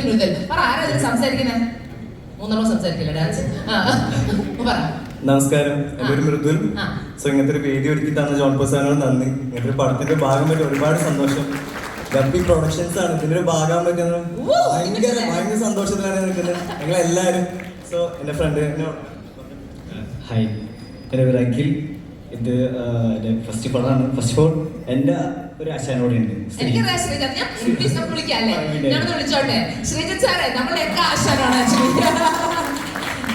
ഇത് മൃദുൽ. പറ, ആരാ ഇതിൽ സംസാരിക്കുന്നത്? മൂന്നെണ്ണം സംസാരിക്കില്ല, ഡാൻസ്. പറ. നമസ്കാരം, എൻ്റെ ഒരു മൃദുൽ. സോ ഇങ്ങനത്തെ ഒരു വേദി ഒരുക്കി തന്ന ജോൺ പോസാനോട് നന്ദി. ഇങ്ങനത്തെ ഒരു പടത്തിന്റെ ഭാഗം പറ്റി ഒരുപാട് സന്തോഷം. ഗപ്പി പ്രൊഡക്ഷൻസ് ആണ് ഇതിന്റെ ഒരു ഭാഗം പറ്റുന്നത്. ഭയങ്കര സന്തോഷത്തിലാണ് നിൽക്കുന്നത് ഞങ്ങളെല്ലാവരും. സോ എൻ്റെ ഫ്രണ്ട് ഹായ്, എൻ്റെ പേര് അഖിൽ. ഇത് എൻ്റെ ഫസ്റ്റ് പടമാണ്. ഫസ്റ്റ് ഓഫ് ഓൾ എൻ്റെ ഒരു ആശാനോടെയുണ്ട്. വിളിച്ചോട്ടെ ശ്രീജിത്ത് സാറേ, നമ്മുടെയൊക്കെ ആശാനാണ്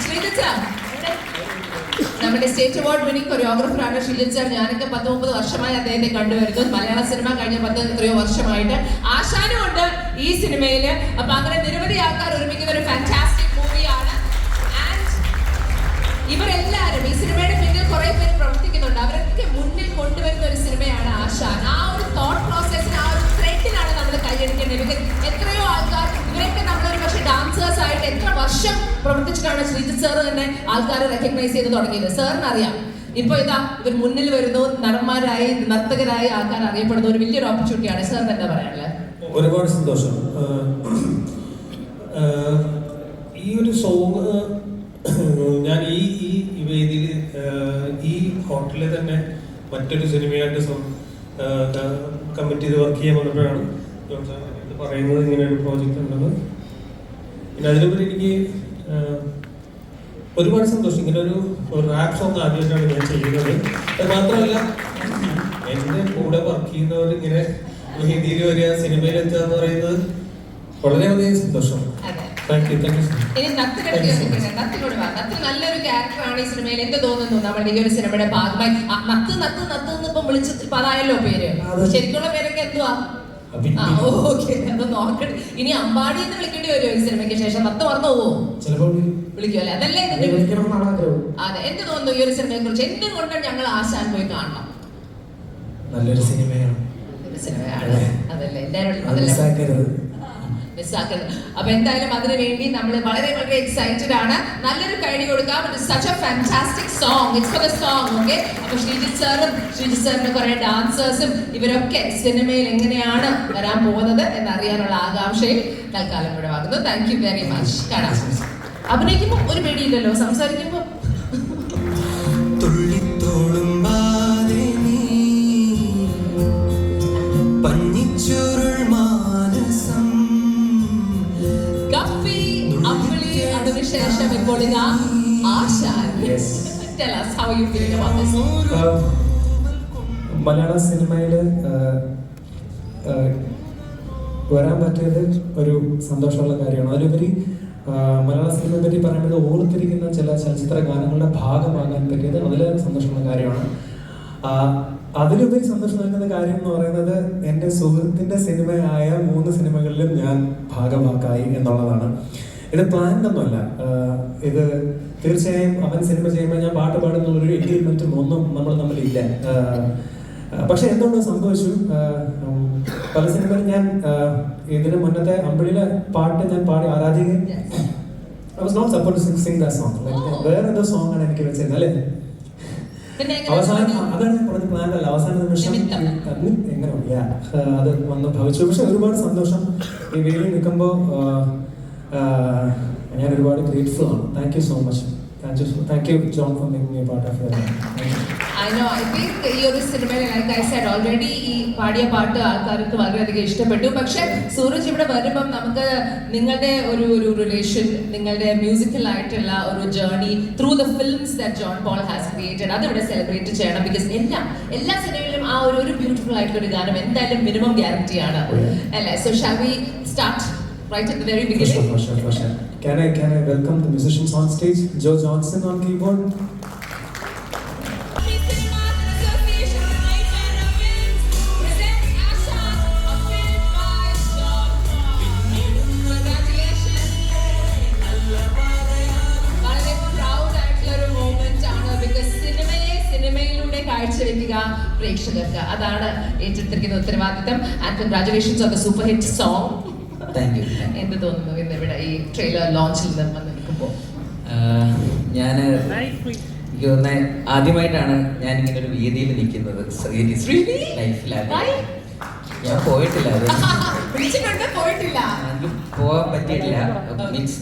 ശ്രീജിത്ത് സാർ. നമ്മുടെ സ്റ്റേറ്റ് അവാർഡ് വിന്നിംഗ് കൊറിയോഗ്രാഫറാണ് ശ്രീജിത്ത് സാർ. ഞാനൊക്കെ 10-30 വർഷമായി അദ്ദേഹത്തെ കണ്ടുവരുന്നു. മലയാള സിനിമ കഴിഞ്ഞ 10 വർഷമായിട്ട് ആശാനും ഉണ്ട് ഈ സിനിമയില്. അപ്പൊ അങ്ങനെ നിരവധി ആൾക്കാർ ഒരുമിക്കുന്ന ഒരു ഫാന്റാസ്റ്റിക് മൂവിയാണ്. ആൻഡ് ഇവരെല്ലാവരും ഈ സിനിമയുടെ പിന്നിൽ കുറെ പേര് പ്രവർത്തിക്കുന്നുണ്ട്. അവരൊക്കെ മുന്നിൽ കൊണ്ടുവരുന്ന ഒരു സിനിമയാണ് ആശാൻ. ആ ഒരു തോട്ട് പ്രോസസ്സിന്, ആ ഒരു ത്രെഡിനാണ് നമ്മൾ കൈയടിക്കേണ്ടത്. എത്രയോ ആൾക്കാർ, ഇവരൊക്കെ നമ്മളൊരു പക്ഷേ ഡാൻസേഴ്സ് ആയിട്ട് എത്ര വർഷം പ്രവർത്തിച്ചിട്ടാണ് ശ്രീജിത്ത് സാർ തന്നെ ആൾക്കാർ റെക്കഗ്നൈസ് ചെയ്ത് തുടങ്ങിയത്. സാറിന് അറിയാം, ഇപ്പൊ ഇതാ ഇവർ മുന്നിൽ വരുന്നു, നടന്മാരായി നർത്തകരായി ആൾക്കാർ അറിയപ്പെടുന്ന ഒരു വലിയൊരു ഓപ്പർച്യൂണിറ്റിയാണ്. സാറിന് എന്താ പറയാനുള്ളത്? ഒരുപാട് സന്തോഷം. ഈ ഒരു സോങ് ഞാൻ ഈ വേദിയിൽ ഈ ഹോട്ടലിൽ തന്നെ മറ്റൊരു സിനിമയായിട്ട് കമ്മിറ്റ് ചെയ്ത് വർക്ക് ചെയ്യാൻ വന്നപ്പോഴാണ് പറയുന്നത് ഇങ്ങനെ ഒരു പ്രോജക്റ്റ് ഉണ്ടെന്ന്. പിന്നെ അതിലുപരി എനിക്ക് ഒരുപാട് സന്തോഷം. ഇങ്ങനെ ഒരു റാപ്പ് സോങ് ആദ്യമായിട്ടാണ് ഞാൻ ചെയ്യുന്നത്. അത് മാത്രമല്ല, എൻ്റെ കൂടെ വർക്ക് ചെയ്യുന്നവർ ഇങ്ങനെ വേദിയിൽ വരിക, സിനിമയിൽ എത്തുക എന്ന് പറയുന്നത് വളരെയധികം സന്തോഷം. നല്ലൊരു ക്യാരക്ടറാണ് ഈ സിനിമയിൽ. എന്ത് തോന്നുന്നു നമ്മുടെ ഈ ഒരു സിനിമയുടെ ഭാഗമായി? നത്ത് നത്ത് നത്ത് ഇപ്പം വിളിച്ച് പതായല്ലോ പേര്. ശരിക്കുള്ള പേരൊക്കെ എന്തുവാ? ഓക്കെ, അത് നോക്കട്ടെ. ഇനി അമ്പാടി എന്ന് വിളിക്കേണ്ടി വരുമോ ഈ സിനിമയ്ക്ക് ശേഷം? നത്ത് മറന്നു പോവോ? വിളിക്കും അല്ലേ? അതല്ലേ അതെ. എന്ത് തോന്നുന്നു ഈ ഒരു സിനിമയെ കുറിച്ച്? എന്തുകൊണ്ടാണ് ഞങ്ങൾ ആശാൻ പോയി കാണണം? നല്ലൊരു സിനിമയാണ്. അതല്ലേ എല്ലാവരും മിസ്സാക്കരുത്. അപ്പൊ എന്തായാലും അതിനു വേണ്ടി നമ്മൾ വളരെ വളരെ എക്സൈറ്റഡ് ആണ്. നല്ലൊരു കൈഡി കൊടുക്കാം. Such A fantastic song. It's for the song. Okay, അപ്പൊ ശ്രീജിത്ത് സാറിന്റെ കുറെ ഡാൻസേഴ്സും ഇവരൊക്കെ സിനിമയിൽ എങ്ങനെയാണ് വരാൻ പോകുന്നത് എന്നറിയാനുള്ള ആകാംക്ഷയിൽ തൽക്കാലം ഇവിടെ വാങ്ങുന്നു. Thank you very much. കാണാം. അഭിനയിക്കുമ്പോ ഒരു പേടിയില്ലല്ലോ, സംസാരിക്കുമ്പോ ശേഷം ഇപ്പോൾ ഇതാ ആശാൻ. Tell us how you feel about this. മലയാള സിനിമയിൽ വരാൻ പറ്റിയത് ഒരു സന്തോഷമുള്ള കാര്യമാണ്. അതിലുപരി മലയാള സിനിമയെ പറ്റി പറയുന്നത് ഓർത്തിരിക്കുന്ന ചില ചലച്ചിത്ര ഗാനങ്ങളുടെ ഭാഗമാകാൻ പറ്റിയത് അതിലേറെ സന്തോഷമുള്ള കാര്യമാണ്. അതിലുപരി സന്തോഷം നൽകുന്ന കാര്യം എന്ന് പറയുന്നത് എൻ്റെ സുഹൃത്തിൻ്റെ സിനിമയായ 3 സിനിമകളിലും ഞാൻ ഭാഗമാക്കായി എന്നുള്ളതാണ്. ഇത് പ്ലാൻഡ് ഒന്നുമല്ല. ഇത് തീർച്ചയായും അവൻ സിനിമ ചെയ്യുമ്പോൾ ഞാൻ പാട്ട് പാടുന്ന ഒരു എൻഗേജ്മെന്റും ഒന്നും നമ്മൾ തമ്മിലില്ല. പക്ഷെ എന്തുകൊണ്ടോ സംഭവിച്ചു. പല സിനിമയിൽ ഞാൻ ഇതിന് മുന്നത്തെ അമ്പിളിയിലെ പാട്ട് ഞാൻ പാടി ആരാധിക്കുകയും I was not supposed to sing that song. വേറെ എന്തോ സോങ് ആണ് എനിക്ക് വെച്ചിരുന്നത് അല്ലേ. അവസാനം അതാണ് പറഞ്ഞ പ്ലാൻ അല്ല. അവസാന നിമിഷം എങ്ങനെ അത് വന്ന് ഭവിച്ചു. പക്ഷെ ഒരുപാട് സന്തോഷം. ഈ വേദിയിൽ നിൽക്കുമ്പോൾ ഞാൻ ഒരുപാട് ഗ്രേറ്റ്ഫുൾ ആണ്. Thank you so much. Thank you, John, for making me a part of it. I know. I think ഈ ഒരു സിനിമയിൽ, like I said already, ഈ പാടിയ പാട്ട് ആൾക്കാർക്ക് വളരെയധികം ഇഷ്ടപ്പെട്ടു. പക്ഷെ സൂരജ് ഇവിടെ വരുമ്പം നമുക്ക് നിങ്ങളുടെ ഒരു റിലേഷൻ, നിങ്ങളുടെ മ്യൂസിക്കൽ ആയിട്ടുള്ള ഒരു journey through the films that John Paul has created, അതിവിടെ സെലിബ്രേറ്റ് ചെയ്യണം. ബിക്കോസ് എല്ലാ സിനിമയിലും ആ ഒരു ബ്യൂട്ടിഫുൾ ആയിട്ടുള്ള ഒരു ഗാനം എന്തായാലും മിനിമം ഗ്യാരണ്ടി ആണ് അല്ലേ? So shall we start right at the very beginning? For sure. Can I welcome the musicians on stage? Joe Johnson on keyboard. സിനിമയിലൂടെ കാഴ്ചവെക്കുക പ്രേക്ഷകർക്ക്, അതാണ് ഏറ്റെടുത്തിരിക്കുന്ന ഉത്തരവാദിത്തം. And congratulations on the super hit song. എന്ത് തോന്നുന്നു ഇന്നിവിടെ ഈ ട്രെയിലർ ലോഞ്ചിൽ വന്ന് നിൽക്കുമ്പോൾ? ഞാൻ എനിക്ക് തോന്നുന്നത് ആദ്യമായിട്ടാണ് ഞാൻ ഇങ്ങനെ ഒരു വേദിയിൽ നിൽക്കുന്നത് ലൈഫിൽ. ഞാൻ പോയിട്ടില്ല, അത് വിളിച്ചിട്ടുണ്ട്, പോയിട്ടില്ല. എനിക്ക് പോകാൻ പറ്റിയിട്ടില്ല. മീൻസ്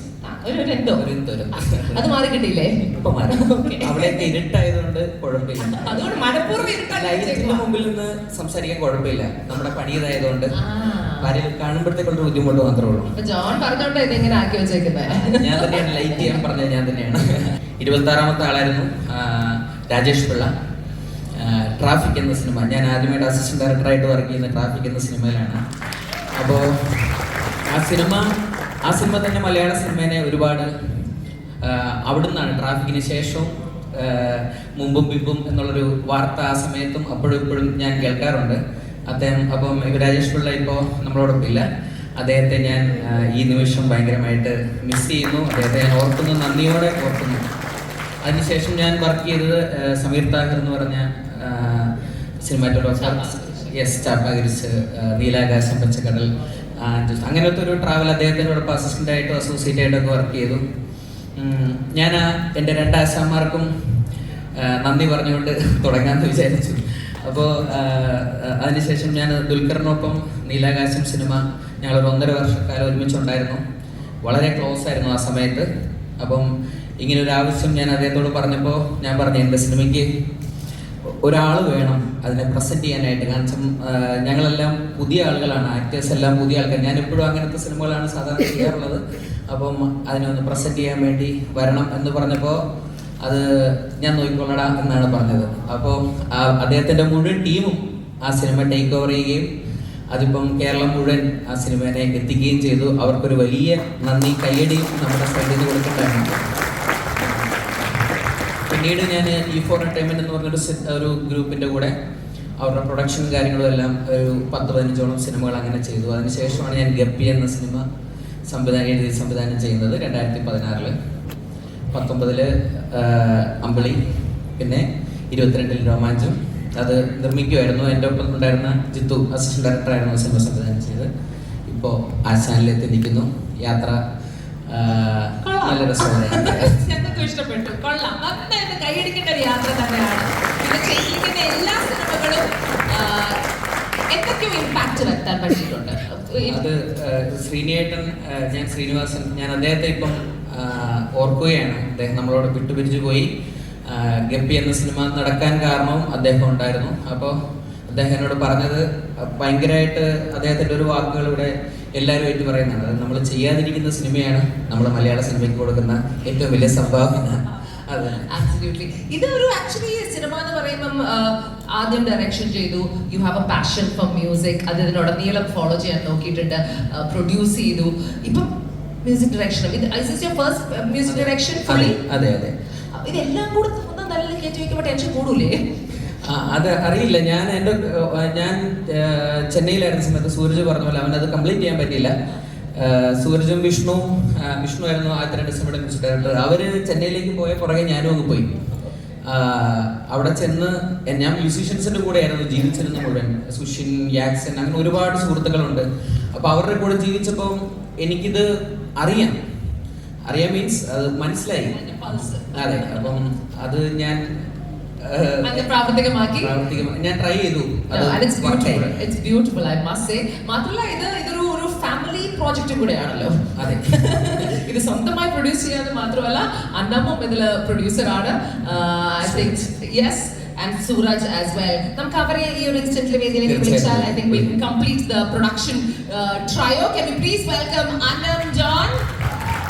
ഒരു എന്തോ ഒരു ദുരന്തം. അത് മാറി കിട്ടിയില്ലേ? ഇപ്പൊ മാറി. Okay. അവിടെയൊക്കെ ഇരുട്ടായതുകൊണ്ട് കുഴപ്പമില്ല. അതുകൊണ്ട് മനഃപൂർവ്വം ഇരുട്ടാക്കി ലൈറ്റിന്റെ വെച്ചേക്കുവാ. മുമ്പിൽ നിന്ന് സംസാരിക്കാൻ കുഴപ്പമില്ല. നമ്മുടെ പണിയതായതുകൊണ്ട് ആ. കാണുമ്പോഴത്തേക്കുള്ള ബുദ്ധിമുട്ട് മാത്രമേ ഉള്ളൂ. അപ്പൊ ജോൺ പറഞ്ഞോണ്ട് ഇതെങ്ങനെ ആക്കി വെച്ചേക്കുന്നത്? ഞാൻ തന്നെയാണ് ലൈറ്റ് ചെയ്യാൻ പറഞ്ഞത്, ഞാൻ തന്നെയാണ്. 26ാമത്തെ ആളായിരുന്നു രാജേഷ് പിള്ള. ട്രാഫിക് എന്ന സിനിമ, ഞാൻ ആദ്യമായിട്ട് അസിസ്റ്റന്റ് ഡയറക്ടറായിട്ട് വർക്ക് ചെയ്യുന്ന ട്രാഫിക് എന്ന സിനിമയിലാണ്. അപ്പോൾ ആ സിനിമ തന്നെ മലയാള സിനിമേനെ ഒരുപാട് അവിടുന്നാണ് ട്രാഫിക്കിന് ശേഷവും മുമ്പും പിമ്പും എന്നുള്ളൊരു വാർത്ത ആ സമയത്തും അപ്പോഴും ഇപ്പോഴും ഞാൻ കേൾക്കാറുണ്ട്. അപ്പം രാജേഷ് പിള്ള ഇപ്പോൾ നമ്മളോടൊപ്പം ഇല്ല. അദ്ദേഹത്തെ ഞാൻ ഈ നിമിഷം ഭയങ്കരമായിട്ട് മിസ് ചെയ്യുന്നു. അദ്ദേഹത്തെ ഞാൻ ഓർക്കുന്നു, നന്ദിയോടെ ഓർക്കുന്നു. അതിനുശേഷം ഞാൻ വർക്ക് ചെയ്തത് സമീർ താഹിർ എന്ന് പറഞ്ഞ സിനിമാറ്റോഗ്രാഫർ, ചാപ്പാഗിരിച്ച്, നീലാകാശം, പച്ചക്കടൽ, അങ്ങനത്തെ ഒരു ട്രാവൽ അദ്ദേഹത്തിനോടൊപ്പം അസിസ്റ്റൻ്റായിട്ടും അസോസിയേറ്റ് ആയിട്ടൊക്കെ വർക്ക് ചെയ്തു. ഞാൻ എൻ്റെ 2 ആശാന്മാർക്കും നന്ദി പറഞ്ഞുകൊണ്ട് തുടങ്ങാമെന്ന് വിചാരിച്ചു. അപ്പോൾ അതിനുശേഷം ഞാൻ ദുൽഖറിനൊപ്പം നീലാകാശം സിനിമ ഞങ്ങളൊരു 1.5 വർഷക്കാലം ഒരുമിച്ചുണ്ടായിരുന്നു. വളരെ ക്ലോസ് ആയിരുന്നു ആ സമയത്ത്. അപ്പം ഇങ്ങനൊരു ആവശ്യം ഞാൻ അദ്ദേഹത്തോട് പറഞ്ഞപ്പോൾ ഞാൻ പറഞ്ഞു, എൻ്റെ സിനിമയ്ക്ക് ഒരാൾ വേണം അതിനെ പ്രസൻറ്റ് ചെയ്യാനായിട്ട്. കാരണം ഞങ്ങളെല്ലാം പുതിയ ആളുകളാണ്, ആക്ടേഴ്സ് എല്ലാം പുതിയ ആൾക്കാർ. ഞാൻ എപ്പോഴും അങ്ങനത്തെ സിനിമകളാണ് സാധാരണ ചെയ്യാറുള്ളത്. അപ്പം അതിനൊന്ന് പ്രസൻറ്റ് ചെയ്യാൻ വേണ്ടി വരണം എന്ന് പറഞ്ഞപ്പോൾ അത് ഞാൻ നോക്കിക്കൊള്ളടാ എന്നാണ് പറഞ്ഞത്. അപ്പോൾ അദ്ദേഹത്തിൻ്റെ മുഴുവൻ ടീമും ആ സിനിമ ടേക്ക് ഓവർ ചെയ്യുകയും അതിപ്പം കേരളം മുഴുവൻ ആ സിനിമേനെ എത്തിക്കുകയും ചെയ്തു. അവർക്കൊരു വലിയ നന്ദി, കയ്യടിയും നമ്മുടെ സൈഡിൽ നിന്ന് കൊടുത്തിട്ടുണ്ടായിരുന്നു. പിന്നീട് ഞാൻ E4 Entertainment എന്ന് പറഞ്ഞൊരു ഗ്രൂപ്പിൻ്റെ കൂടെ അവരുടെ പ്രൊഡക്ഷൻ കാര്യങ്ങളും എല്ലാം ഒരു 10-15ഓളം സിനിമകൾ അങ്ങനെ ചെയ്തു. അതിനുശേഷമാണ് ഞാൻ ഗപ്പി എന്ന സിനിമ സംവിധാനം ചെയ്യുന്നത് 2016. 19 അമ്പിളി, പിന്നെ 22 രോമാഞ്ചം. അത് നിർമ്മിക്കുമായിരുന്നു. എൻ്റെ ഒപ്പം ഉണ്ടായിരുന്ന ജിത്തു അസിസ്റ്റന്റ് ഡയറക്ടറായിരുന്നു സിനിമ സംവിധാനം ചെയ്ത്. ഇപ്പോൾ ആശാനിലെത്തി നിൽക്കുന്നു. യാത്ര നല്ല രസമാണ്. ഞങ്ങൾക്ക് ഇഷ്ടപ്പെട്ടു, കൊള്ളാം, നന്നായിട്ട് കൈയടിക്കേണ്ട ഒരു യാത്ര തന്നെയാണ്. പിന്നെ ചെയ്യിക്കുന്ന എല്ലാ സിനിമകളും എന്തൊക്കെയോ ഇമ്പാക്ട് വരുത്താൻ പറ്റിയിട്ടുണ്ട്. അത് ശ്രീനിയേട്ടൻ, ഞാൻ ശ്രീനിവാസൻ, ഞാൻ അദ്ദേഹത്തെ ഇപ്പം ഓർക്കുകയാണ്. അദ്ദേഹം നമ്മളോട് വിട്ടുപിരിച്ചു പോയി. ഗപ്പി എന്ന സിനിമ നടക്കാൻ കാരണവും അദ്ദേഹം ഉണ്ടായിരുന്നു. അപ്പോൾ അദ്ദേഹം എന്നോട് പറഞ്ഞത് ഭയങ്കരമായിട്ട് അദ്ദേഹത്തിൻ്റെ ഒരു വാക്കുകൾ ഇവിടെ എല്ലാവരുമായിട്ട് പറയുന്നതാണ്. അത് നമ്മൾ ചെയ്യാതിരിക്കുന്ന സിനിമയാണ് നമ്മൾ മലയാള സിനിമയ്ക്ക് കൊടുക്കുന്ന ഏറ്റവും വലിയ സംഭാവന. അതെ, ആബ്സല്യൂട്ട്ലി. ഇത് ഒരു ആക്ച്വലി സിനിമ എന്ന് പറയുമ്പം ആദ്യം ഡയറക്ഷൻ ചെയ്തു, you have A passion for music, അത് ഇതിനോടനീളം ഫോളോ ചെയ്യാൻ നോക്കിയിട്ടുണ്ട്, പ്രൊഡ്യൂസ് ചെയ്തു, ഇപ്പം മ്യൂസിക് ഡയറക്ഷനും. ഇത് ഫസ്റ്റ് മ്യൂസിക് ഡയറക്ഷൻ ഫുള്ളി? അതെ അതെ. ഇതെല്ലാം കൂടെ നല്ല കയറ്റി വയ്ക്കുമ്പോൾ ടെൻഷൻ കൂടൂലേ? അത് അറിയില്ല. ഞാൻ ചെന്നൈയിലായിരുന്ന സമയത്ത് സൂരജ് പറഞ്ഞ പോലെ അവനത് കംപ്ലീറ്റ് ചെയ്യാൻ പറ്റിയില്ല. സൂരജും വിഷ്ണു ആയിരുന്നു ആദ്യത്തെ 2 സിനിമയുടെ മ്യൂസിക് ഡയറക്ടർ. അവര് ചെന്നൈയിലേക്ക് പോയ പുറകെ ഞാനും അങ്ങ് പോയി. അവിടെ ചെന്ന് ഞാൻ മ്യൂസീഷ്യൻസിന്റെ കൂടെ ആയിരുന്നു ജീവിച്ചിരുന്ന മുഴുവൻ. സുഷിൻ, യാക്സൻ, അങ്ങനെ ഒരുപാട് സുഹൃത്തുക്കളുണ്ട്. അപ്പൊ അവരുടെ കൂടെ ജീവിച്ചപ്പം എനിക്കിത് അറിയാം മീൻസ് അത് മനസ്സിലായി. അതെ, അപ്പം അത് ഞാൻ പ്രാവർത്തികമാക്കി ഞാൻ ട്രൈ ചെയ്തു. It's beautiful, I must say. മാത്രമല്ല ഇതൊരു ഫാമിലി പ്രോജക്റ്റ് കൂടെയാണല്ലോ. അതെ, ഇത് സ്വന്തമായി പ്രൊഡ്യൂസ് ചെയ്യാതെ മാത്രമല്ല, അന്നമ്മ ഇതിൽ പ്രൊഡ്യൂസറാണ്. I think yes, and Suraj as well. നമുക്ക് അവരെ ഈ ഒരു ഇൻസ്റ്റന്റിൽ വേദിയിലേക്ക് വിളിച്ചാൽ I think we can complete the production trio. Can we please welcome Annam John,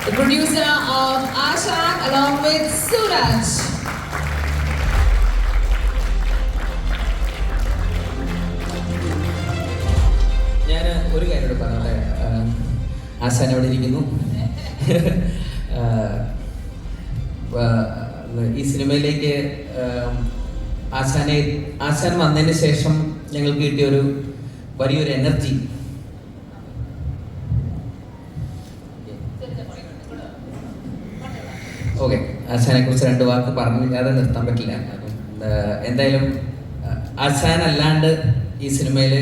the producer of Ashan, along with Suraj. ഞാൻ ഒരു കാര്യം പറഞ്ഞോട്ടെ. ആശാൻ അവിടെ ഇരിക്കുന്നു. ഈ സിനിമയിലേക്ക് ആശാൻ വന്നതിന് ശേഷം ഞങ്ങൾക്ക് കിട്ടിയ ഒരു വലിയൊരു എനർജി. ഓക്കെ, ആശാനെ കുറിച്ച് 2 വാക്ക് പറഞ്ഞില്ലാതെ നിർത്താൻ പറ്റില്ല. എന്തായാലും ആശാൻ അല്ലാണ്ട് ഈ സിനിമയിൽ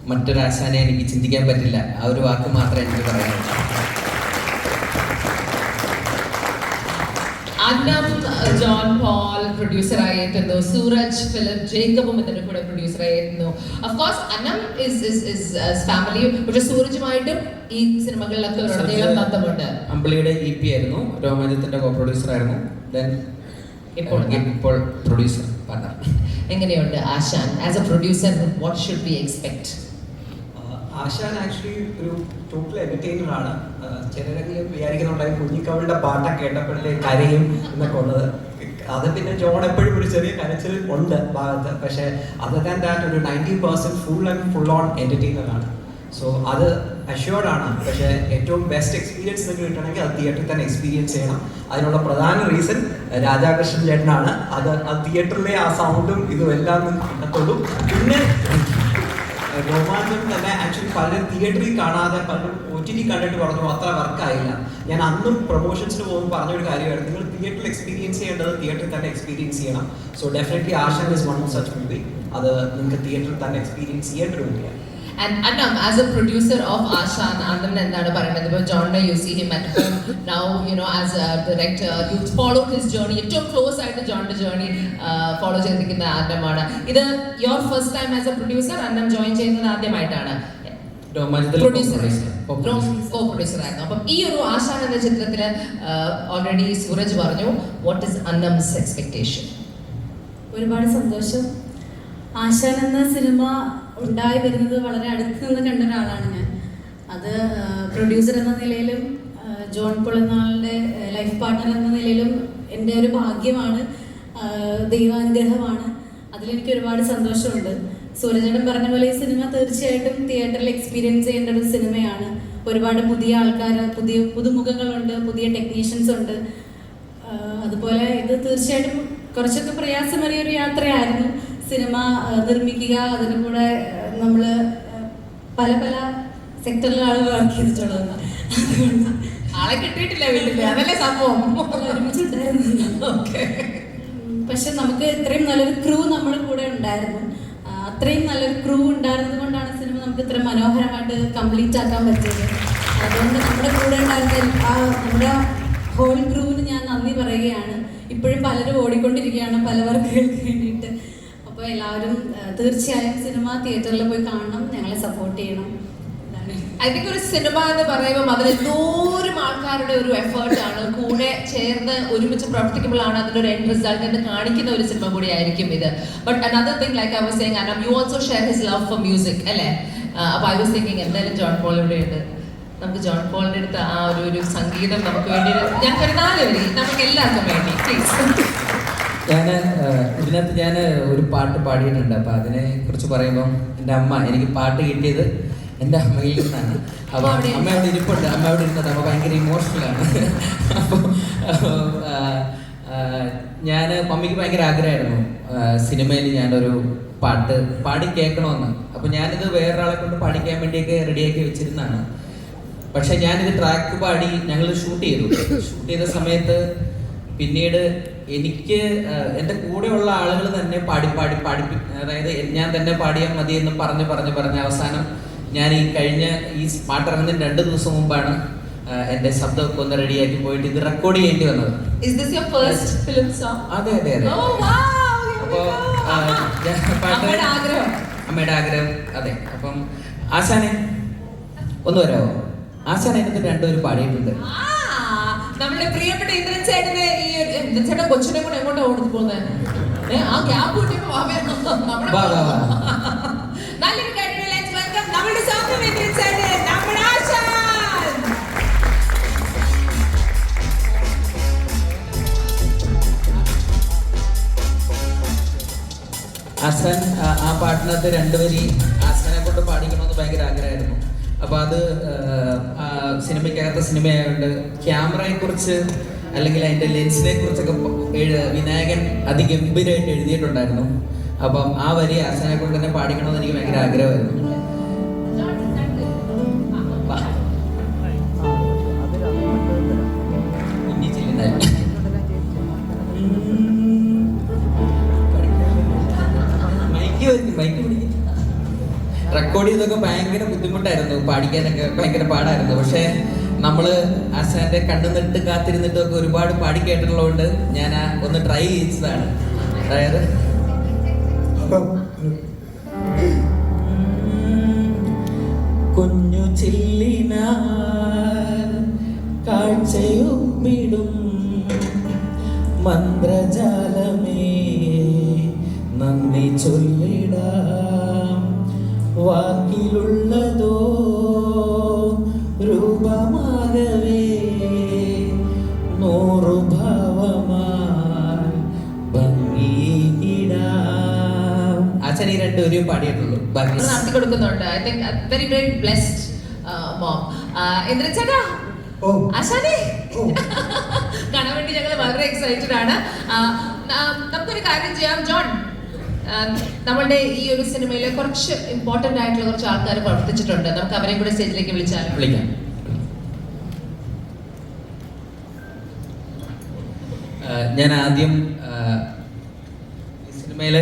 മറ്റൊരു ആശാനെ എനിക്ക് ചിന്തിക്കാൻ പറ്റില്ല. ആ ഒരു വാക്ക് മാത്രമേ എനിക്ക് പറയാനുള്ളൂ. അന്നം ജോൺ പോൾ പ്രൊഡ്യൂസർ ആയിരുന്നു, സൂരജ് ഫിലിപ്പ് ജേക്കബും ഇതിന്റെ കൂടെ പ്രൊഡ്യൂസർ ആയിരുന്നു. Of course Annam is family, പക്ഷെ സൂരജുമായിട്ടും ഈ സിനിമകളിലൊക്കെ ഉടനീളം ബന്ധമുണ്ട്. അമ്പിളിയുടെ EP ആയിരുന്നു, രോമാഞ്ചത്തിന്റെ കോ പ്രൊഡ്യൂസർ ആയിരുന്നു. ദെൻ ഇപ്പോൾ പ്രൊഡ്യൂസർ പാർട്ണർ. എങ്ങനെയുണ്ട് Aashaan as a producer? What should we expect? Aashaan actually ഒരു ടോട്ടൽ എന്റർടൈനർ ആണ്. ചിലരെങ്കിലും വിചാരിക്കുന്നുണ്ടായി കുഞ്ഞിക്കവളുടെ പാട്ടൊക്കെ കേട്ടപ്പോഴത്തേക്ക് കരയും എന്നൊക്കെ ഉള്ളത്. അത് പിന്നെ ജോൺ എപ്പോഴും ഒരു ചെറിയ കരച്ചിൽ ഉണ്ട് ഭാഗത്ത്. പക്ഷേ അതർ ദാൻ ദാറ്റ് ഒരു 90% ഫുൾ ഓൺ എന്റർടൈനർ ആണ്. സോ അത് അഷ്യൂർഡ് ആണ്. പക്ഷേ ഏറ്റവും ബെസ്റ്റ് എക്സ്പീരിയൻസ് നിങ്ങൾക്ക് കിട്ടണമെങ്കിൽ അത് തിയേറ്ററിൽ തന്നെ എക്സ്പീരിയൻസ് ചെയ്യണം. അതിനുള്ള പ്രധാന റീസൺ രാധാകൃഷ്ണൻ ചേട്ടനാണ്. അത് തിയേറ്ററിലെ ആ സൗണ്ടും ഇതും എല്ലാം കിട്ടത്തുള്ളൂ. പിന്നെ രോമാഞ്ചം തന്നെ ആക്ച്വലി പലരും തിയേറ്ററിൽ കാണാതെ പലരും OTT കണ്ടിട്ട് പറഞ്ഞു അത്ര വർക്കായില്ല. ഞാൻ അന്നും പ്രൊമോഷൻസിന് പോകുമ്പോൾ പറഞ്ഞൊരു കാര്യമായിരുന്നു, നിങ്ങൾ തിയേറ്ററിൽ എക്സ്പീരിയൻസ് ചെയ്യേണ്ടത് തിയേറ്ററിൽ തന്നെ എക്സ്പീരിയൻസ് ചെയ്യണം. So definitely Asan is one of such movie. അത് നിങ്ങൾക്ക് തിയേറ്ററിൽ തന്നെ എക്സ്പീരിയൻസ് ചെയ്യേണ്ട ഒരു മൂവിയാണ്. And Annam, as a producer of Ashan, Annam എന്താണ് പറയുന്നത്? ഇപ്പോൾ John, you see him at home now, you know, as a director, you follow his journey. ഏറ്റവും ക്ലോസ് ആയിട്ട് ജോണിന്റെ ജേർണി ഫോളോ ചെയ്തിരിക്കുന്ന അന്നമാണ്. ഇത് your first time as a producer? അന്നം join ചെയ്യുന്നത് ആദ്യമായിട്ടാണ്? പ്രൊഡ്യൂസർ കോ-പ്രൊഡ്യൂസർ ആയിരുന്നു. അപ്പം ഈ ഒരു ആശാൻ എന്ന ചിത്രത്തില് ഓൾറെഡി സൂരജ് പറഞ്ഞു, വാട്ട് ഇസ് അന്നംസ് എക്സ്പെക്ടേഷൻ? ഒരുപാട് സന്തോഷം. ആശാൻ എന്ന സിനിമ ഉണ്ടായി വരുന്നത് വളരെ അടുത്ത് നിന്ന് കണ്ട ഒരാളാണ് ഞാൻ. അത് പ്രൊഡ്യൂസർ എന്ന നിലയിലും ജോൺ പോൾ എന്ന ആളുടെ ലൈഫ് പാർട്ട്ണർ എന്ന നിലയിലും എൻ്റെ ഒരു ഭാഗ്യമാണ്, ദൈവാനുഗ്രഹമാണ്. അതിലെനിക്ക് ഒരുപാട് സന്തോഷമുണ്ട്. സൂരജേട്ടൻ പറഞ്ഞ പോലെ ഈ സിനിമ തീർച്ചയായിട്ടും തിയേറ്ററിൽ എക്സ്പീരിയൻസ് ചെയ്യേണ്ട ഒരു സിനിമയാണ്. ഒരുപാട് പുതിയ ആൾക്കാർ, പുതുമുഖങ്ങളുണ്ട്, പുതിയ ടെക്നീഷ്യൻസ് ഉണ്ട്. അതുപോലെ ഇത് തീർച്ചയായിട്ടും കുറച്ചൊക്കെ പ്രയാസമേറിയ ഒരു യാത്രയായിരുന്നു. സിനിമ നിർമ്മിക്കുക, അതിന് കൂടെ നമ്മൾ പല പല സെക്ടറിൽ ആളുകൾ വർക്ക് ചെയ്തിട്ടുള്ളത്. അതുകൊണ്ട് ആളെ കിട്ടിയിട്ടില്ല വീട്ടില്, അതല്ലേ സംഭവം. ഒരുമിച്ചുണ്ടായിരുന്നു. പക്ഷെ നമുക്ക് ഇത്രയും നല്ലൊരു ക്രൂ നമ്മുടെ കൂടെ ഉണ്ടായിരുന്നു. അത്രയും നല്ലൊരു ക്രൂ ഉണ്ടായിരുന്നത് കൊണ്ടാണ് സിനിമ നമുക്ക് ഇത്ര മനോഹരമായിട്ട് കംപ്ലീറ്റ് ആക്കാൻ പറ്റിയത്. അതുകൊണ്ട് നമ്മുടെ കൂടെ ഉണ്ടായിരുന്ന നമ്മുടെ ഹോൾ ക്രൂവിന് ഞാൻ നന്ദി പറയുകയാണ്. ഇപ്പോഴും പലരും ഓടിക്കൊണ്ടിരിക്കുകയാണ് പല വർക്കുകൾക്ക് വേണ്ടിയിട്ട്. അപ്പോൾ എല്ലാവരും തീർച്ചയായും സിനിമ തിയേറ്ററിൽ പോയി കാണണം, ഞങ്ങളെ സപ്പോർട്ട് ചെയ്യണം. ഐ തിങ്ക് ഒരു സിനിമ എന്ന് പറയുമ്പോൾ അതിൽ എന്തോരം ആൾക്കാരുടെ ഒരു എഫേർട്ടാണ് കൂടെ ചേർന്ന് ഒരുമിച്ച് പ്രവർത്തിക്കുമ്പോഴാണ് അതിൻ്റെ ഒരു എൻഡ് റിസൾട്ട് എന്ന് കാണിക്കുന്ന ഒരു സിനിമ കൂടി ആയിരിക്കും ഇത്. But another thing like I was saying, Annam you also share his love for music അല്ലേ? അപ്പോൾ ഐ വാസ് തിങ്കിങ് എന്തായാലും ജോൺ പോൾ ഇവിടെ ഉണ്ട്, നമുക്ക് ജോൺ പോളിൻ്റെ അടുത്ത് ആ ഒരു സംഗീതം നമുക്ക് വേണ്ടി ഞാൻ കരുതാല് വരി നമുക്ക് എല്ലാവർക്കും വേണ്ടി പ്ലീസ്. ഇതിനകത്ത് ഞാൻ ഒരു പാട്ട് പാടിയിട്ടുണ്ട്. അപ്പം അതിനെ കുറിച്ച് പറയുമ്പം എൻ്റെ അമ്മ, എനിക്ക് പാട്ട് കിട്ടിയത് എൻ്റെ അമ്മയിൽ നിന്നാണ്. അപ്പോൾ അമ്മ അവിടെ ഇരിപ്പുണ്ട്, അമ്മ അവിടെ ഇരുന്നത് അപ്പോൾ ഭയങ്കര ഇമോഷണലാണ്. അപ്പോൾ ഞാൻ മമ്മിക്ക് ഭയങ്കര ആഗ്രഹമായിരുന്നു സിനിമയിൽ ഞാനൊരു പാട്ട് പാടി കേൾക്കണമെന്ന്. അപ്പോൾ ഞാനിത് വേറൊരാളെ കൊണ്ട് പാടിക്കാൻ വേണ്ടിയൊക്കെ റെഡിയാക്കി വെച്ചിരുന്നതാണ്. പക്ഷെ ഞാനിത് ട്രാക്ക് പാടി ഞങ്ങൾ ഷൂട്ട് ചെയ്ത സമയത്ത് പിന്നീട് എനിക്ക് എൻ്റെ കൂടെയുള്ള ആളുകൾ തന്നെ പാടി അതായത് ഞാൻ തന്നെ പാടിയാൽ മതി എന്ന് പറഞ്ഞ് അവസാനം ഞാൻ ഈ കഴിഞ്ഞ ഈ പാട്ടിറങ്ങുന്നതിന് 2 ദിവസം മുമ്പാണ് എൻ്റെ ശബ്ദമൊക്കെ ഒന്ന് റെഡിയാക്കി പോയിട്ട് ഇത് റെക്കോർഡ് ചെയ്യേണ്ടി വന്നത്. അതെ. അപ്പോൾ അമ്മയുടെ ആഗ്രഹം അതെ. അപ്പം ആശാനെ ഒന്ന് വരാമോ? ആശാൻ അതിനകത്ത് 2 പേര് പാടിയിട്ടുണ്ട്. നമ്മുടെ പ്രിയപ്പെട്ട ഇന്ദ്രൻ ചേട്ടന് ഈ ഇന്ദ്രൻ ചേട്ടൻ കൊച്ചിനെ കൂടെ എങ്ങോട്ടാ ഓടുന്നു പോകുന്നത്? ആ ഗ്യാപ്പ് കിട്ടിയപ്പോ നല്ലൊരു കാര്യം. നമ്മുടെ സ്വന്തം ഇന്ദ്രൻ ചേട്ടൻ, നമ്മുടെ ആശാൻ. ആശാൻ ആ പാട്ടിനകത്ത് 2 വരി ആശാനെ കൊണ്ട് പാടിക്കണമെന്ന് ഭയങ്കര ആഗ്രഹമായിരുന്നു. അപ്പോൾ അത് സിനിമയായതുകൊണ്ട് ക്യാമറയെ കുറിച്ച് അല്ലെങ്കിൽ അതിൻ്റെ ലെൻസിനെ കുറിച്ചൊക്കെ വിനായകൻ അതിഗംഭീരമായിട്ട് എഴുതിയിട്ടുണ്ടായിരുന്നു. അപ്പം ആ വരി ആശാനെ കൊണ്ട് തന്നെ പാടിക്കണമെന്ന് എനിക്ക് ഭയങ്കര ആഗ്രഹമായിരുന്നു. റെക്കോർഡ് ചെയ്തൊക്കെ ഭയങ്കര ബുദ്ധിമുട്ടായിരുന്നു, പാടിക്കാനൊക്കെ ഭയങ്കര പാടായിരുന്നു. പക്ഷേ നമ്മള് ആശാന്റെ കണ്ണു നട്ട് കാത്തിരുന്നിട്ടും ഒക്കെ ഒരുപാട് പാടി കേട്ടിട്ടുള്ളതുകൊണ്ട് ഞാൻ ഒന്ന് ട്രൈ ചെയ്യിച്ചതാണ്. അതായത് കുഞ്ഞു ചില്ലിനാൽ കാഴ്ചയൊപ്പിടും മന്ത്രജാലമേ നന്ദി ചൊല്ലിടാം, വാക്കിലുള്ളതോ രൂപമാകവേ നൂറു ഭാവമായി ഭംഗിയിടാം. അച്ഛൻ ഈ രണ്ടുപേരും പാടിയിട്ടുള്ളൂ, ബാക്കി നടത്തി കൊടുക്കുന്നുണ്ട്. I think very very blessed mom. ചേട്ടാ ആശാനെ കാണാൻ വേണ്ടി ഞങ്ങൾ വളരെ എക്സൈറ്റഡ് ആണ്. നമുക്കൊരു കാര്യം ചെയ്യാം ജോൺ, നമ്മളുടെ ഈ ഒരു സിനിമയിൽ കുറച്ച് ഇമ്പോർട്ടന്റ് ആയിട്ടുള്ള കുറച്ച് ആൾക്കാർ പ്രവർത്തിച്ചിട്ടുണ്ട്. നമുക്ക് അവരെ കൂടെ സ്റ്റേജിലേക്ക് വിളിക്കാം. ഞാൻ ആദ്യം ഈ സിനിമയിൽ